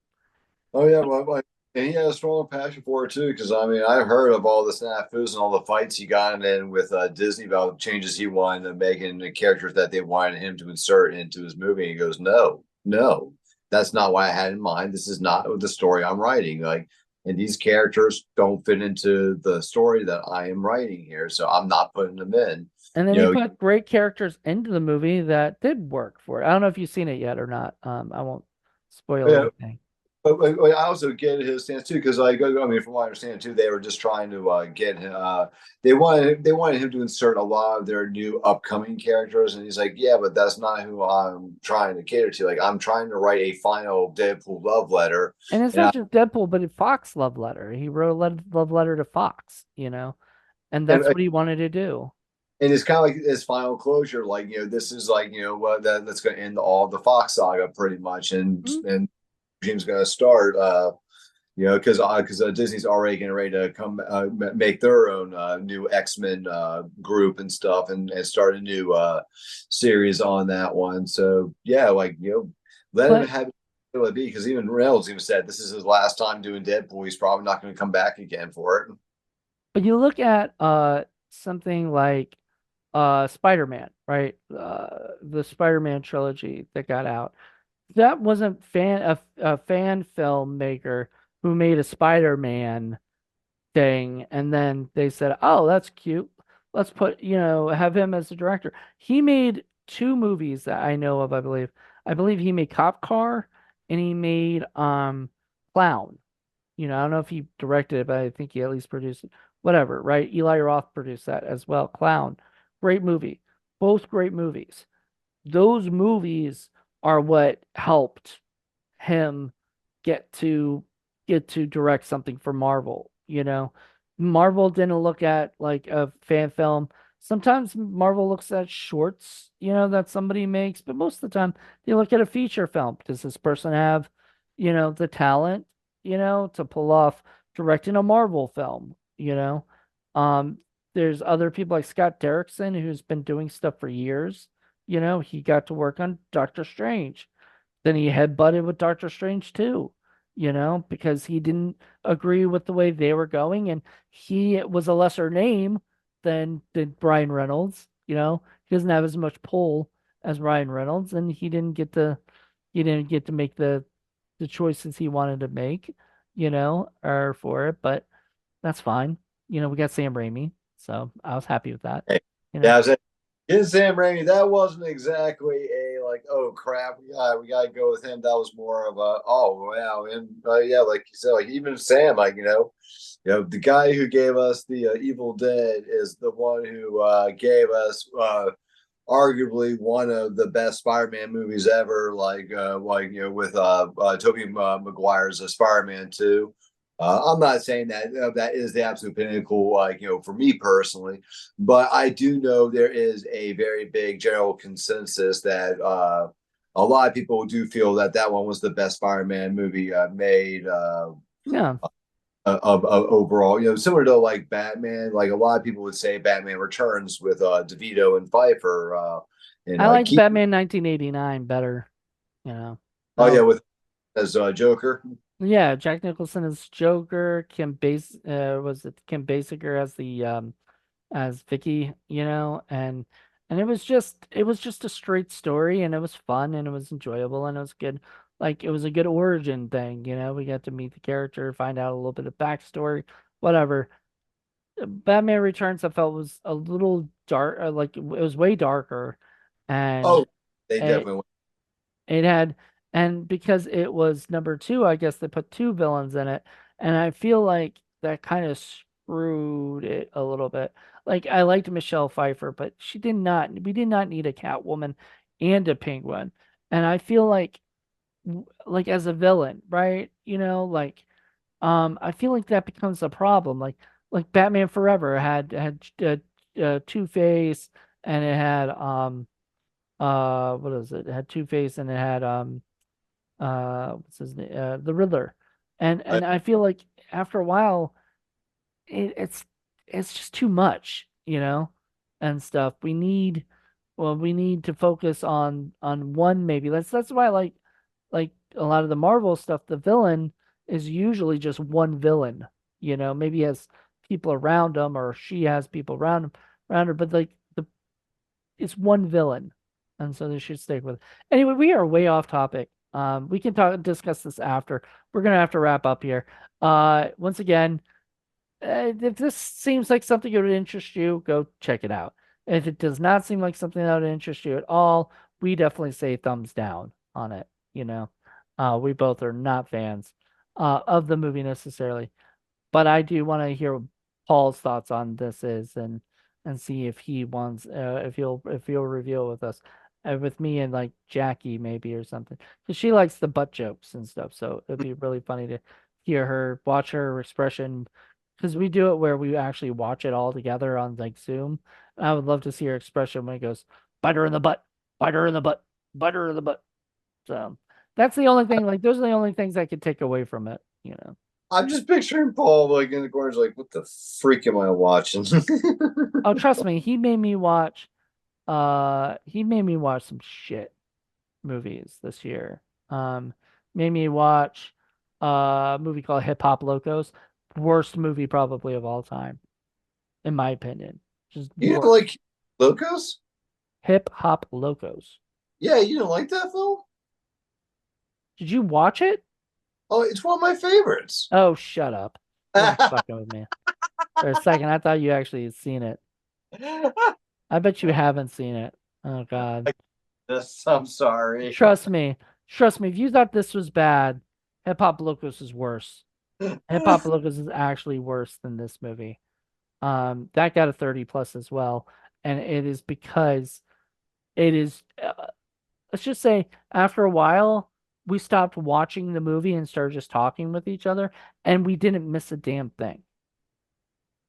Oh yeah, well, and he had a strong passion for it too. Because I mean, I've heard of all the snafus and all the fights he got in with Disney about changes he wanted to make and the characters that they wanted him to insert into his movie. And he goes, "No, no, that's not what I had in mind. This is not the story I'm writing. Like, and these characters don't fit into the story that I am writing here, so I'm not putting them in." And then You he know, put great characters into the movie that did work for it. I don't know if you've seen it yet or not. I won't spoil yeah, anything. but I also get his stance too, because like I mean, from what I understand too, they were just trying to get him. They wanted him to insert a lot of their new upcoming characters, and he's like, yeah, but that's not who I'm trying to cater to. Like, I'm trying to write a final Deadpool love letter, And it's and not I, just Deadpool, but a Fox love letter. He wrote a love letter to Fox, and and that's what he wanted to do. and it's kind of like his final closure. Like, this is like what that's going to end all the Fox saga pretty much, and Mhm. Jim's going to start. Because Disney's already getting ready to come make their own new X-Men group and stuff, and start a new series on that one. So yeah, like let him But have would be because even Reynolds even said this is his last time doing Deadpool. He's probably not going to come back again for it. But you look at something like Spider-Man, right? The Spider-Man trilogy that got out. That wasn't a fan filmmaker who made a Spider-Man thing, and then they said, "Oh, that's cute. Let's put, have him as the director." He made two movies that I know of, I believe. I believe he made Cop Car and he made Clown. I don't know if he directed it, but I think he at least produced it. Whatever, right? Eli Roth produced that as well. Clown. Great movie. Both great movies. Those movies are what helped him get to get to direct something for Marvel, Marvel didn't look at like a fan film. Sometimes Marvel looks at shorts, that somebody makes, but most of the time they look at a feature film. Does this person have, the talent, to pull off directing a Marvel film, Um, there's other people like Scott Derrickson who's been doing stuff for years. He got to work on Doctor Strange. Then he headbutted with Doctor Strange too, because he didn't agree with the way they were going, and he was a lesser name than Brian Reynolds. He doesn't have as much pull as Ryan Reynolds, and he didn't get to make the choices he wanted to make, or for it, but that's fine. We got Sam Raimi, so I was happy with that. Hey, You yeah, know. I was saying, in Sam Raimi, that wasn't exactly a like, oh crap, we gotta go with him. That was more of a, oh wow, and yeah, like you said, like even Sam, like the guy who gave us the Evil Dead is the one who gave us arguably one of the best Spider-Man movies ever, with Tobey Maguire's Spider-Man 2. I'm not saying that that is the absolute pinnacle, for me personally, but I do know there is a very big general consensus that a lot of people do feel that that one was the best Spider-Man movie made. Yeah, Of overall, similar to like Batman, like a lot of people would say Batman Returns with DeVito and Pfeiffer, and I liked Keith. Batman 1989 better. You know. Oh yeah, Oh, with as Joker. yeah, Jack Nicholson as Joker, was it Kim Basinger as the as Vicky, and it was just a straight story, and it was fun, and it was enjoyable, and it was good. Like it was a good origin thing, we got to meet the character, find out a little bit of backstory, whatever. Batman Returns I felt was a little dark, like it was way darker, and Oh, they it definitely. it had, and because it was number two, I guess they put two villains in it, and I feel like that kind of screwed it a little bit. Like I liked Michelle Pfeiffer, but we did not need a Catwoman and a Penguin, and I feel like as a villain, right? I feel like that becomes a problem. Like Batman Forever had Two-Face, and it had what is it? It had Two-Face, and it had what's his name? The Riddler. And I feel like after a while it's just too much, and stuff. We need to focus on one maybe. That's why I like a lot of the Marvel stuff, the villain is usually just one villain, maybe he has people around him or she has people around her, but like it's one villain, and so they should stick with it. Anyway, we are way off topic. We can discuss this after. We're gonna have to wrap up here. Once again, if this seems like something that would interest you, go check it out. If it does not seem like something that would interest you at all, we definitely say thumbs down on it. We both are not fans of the movie necessarily, but I do want to hear what Paul's thoughts on this is, and see if he wants if he'll reveal with us, with me and like Jackie maybe or something, because she likes the butt jokes and stuff. So it'd be really funny to watch her expression, because we do it where we actually watch it all together on like Zoom. And I would love to see her expression when it goes, "Bite her in the butt, bite her in the butt, bite her in the butt." So that's the only thing. Like those are the only things I could take away from it. I'm just picturing Paul like in the corners, like, what the freak am I watching? Oh, trust me, he made me watch some shit movies this year. made me watch a movie called Hip Hop Locos. Worst movie probably of all time, in my opinion. Just You didn't worst. like Locos? Hip Hop Locos. Yeah, you didn't like that film? Did you watch it? Oh, it's one of my favorites. Oh, shut up. You're fucking with me. For a second, I thought you actually had seen it. I bet you haven't seen it. Oh God. I'm sorry. Trust me. Trust me. If you thought this was bad, Hip Hop Locos is worse. Hip Hop Locos is actually worse than this movie. That got a 30 plus as well, and it is because it is. Let's just say after a while, we stopped watching the movie and started just talking with each other, and we didn't miss a damn thing.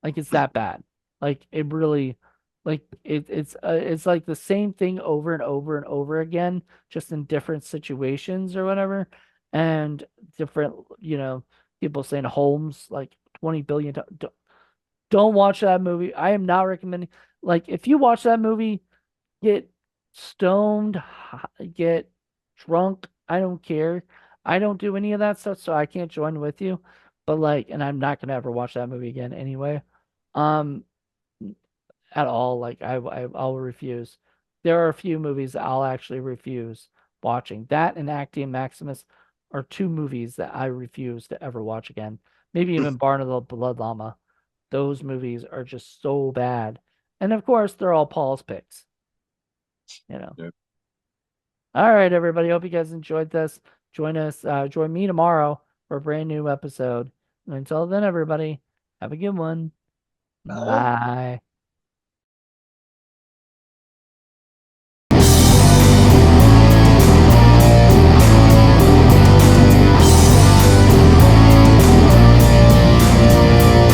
Like it's that bad. Like it really, like it's like the same thing over and over and over again, just in different situations or whatever, and different, people saying Holmes like 20 billion. Don't watch that movie. I am not recommending. Like if you watch that movie, get stoned, get drunk. I don't care. I don't do any of that stuff, so I can't join with you. But like, and I'm not gonna ever watch that movie again anyway. Um, at all. Like I'll refuse. There are a few movies that I'll actually refuse watching. That and Actium Maximus are two movies that I refuse to ever watch again. Maybe even Barn of the Blood Llama. Those movies are just so bad. And of course, they're all Paul's picks, you know. All right, everybody. Hope you guys enjoyed this. Join me tomorrow for a brand new episode. And until then, everybody, have a good one. Uh, Bye.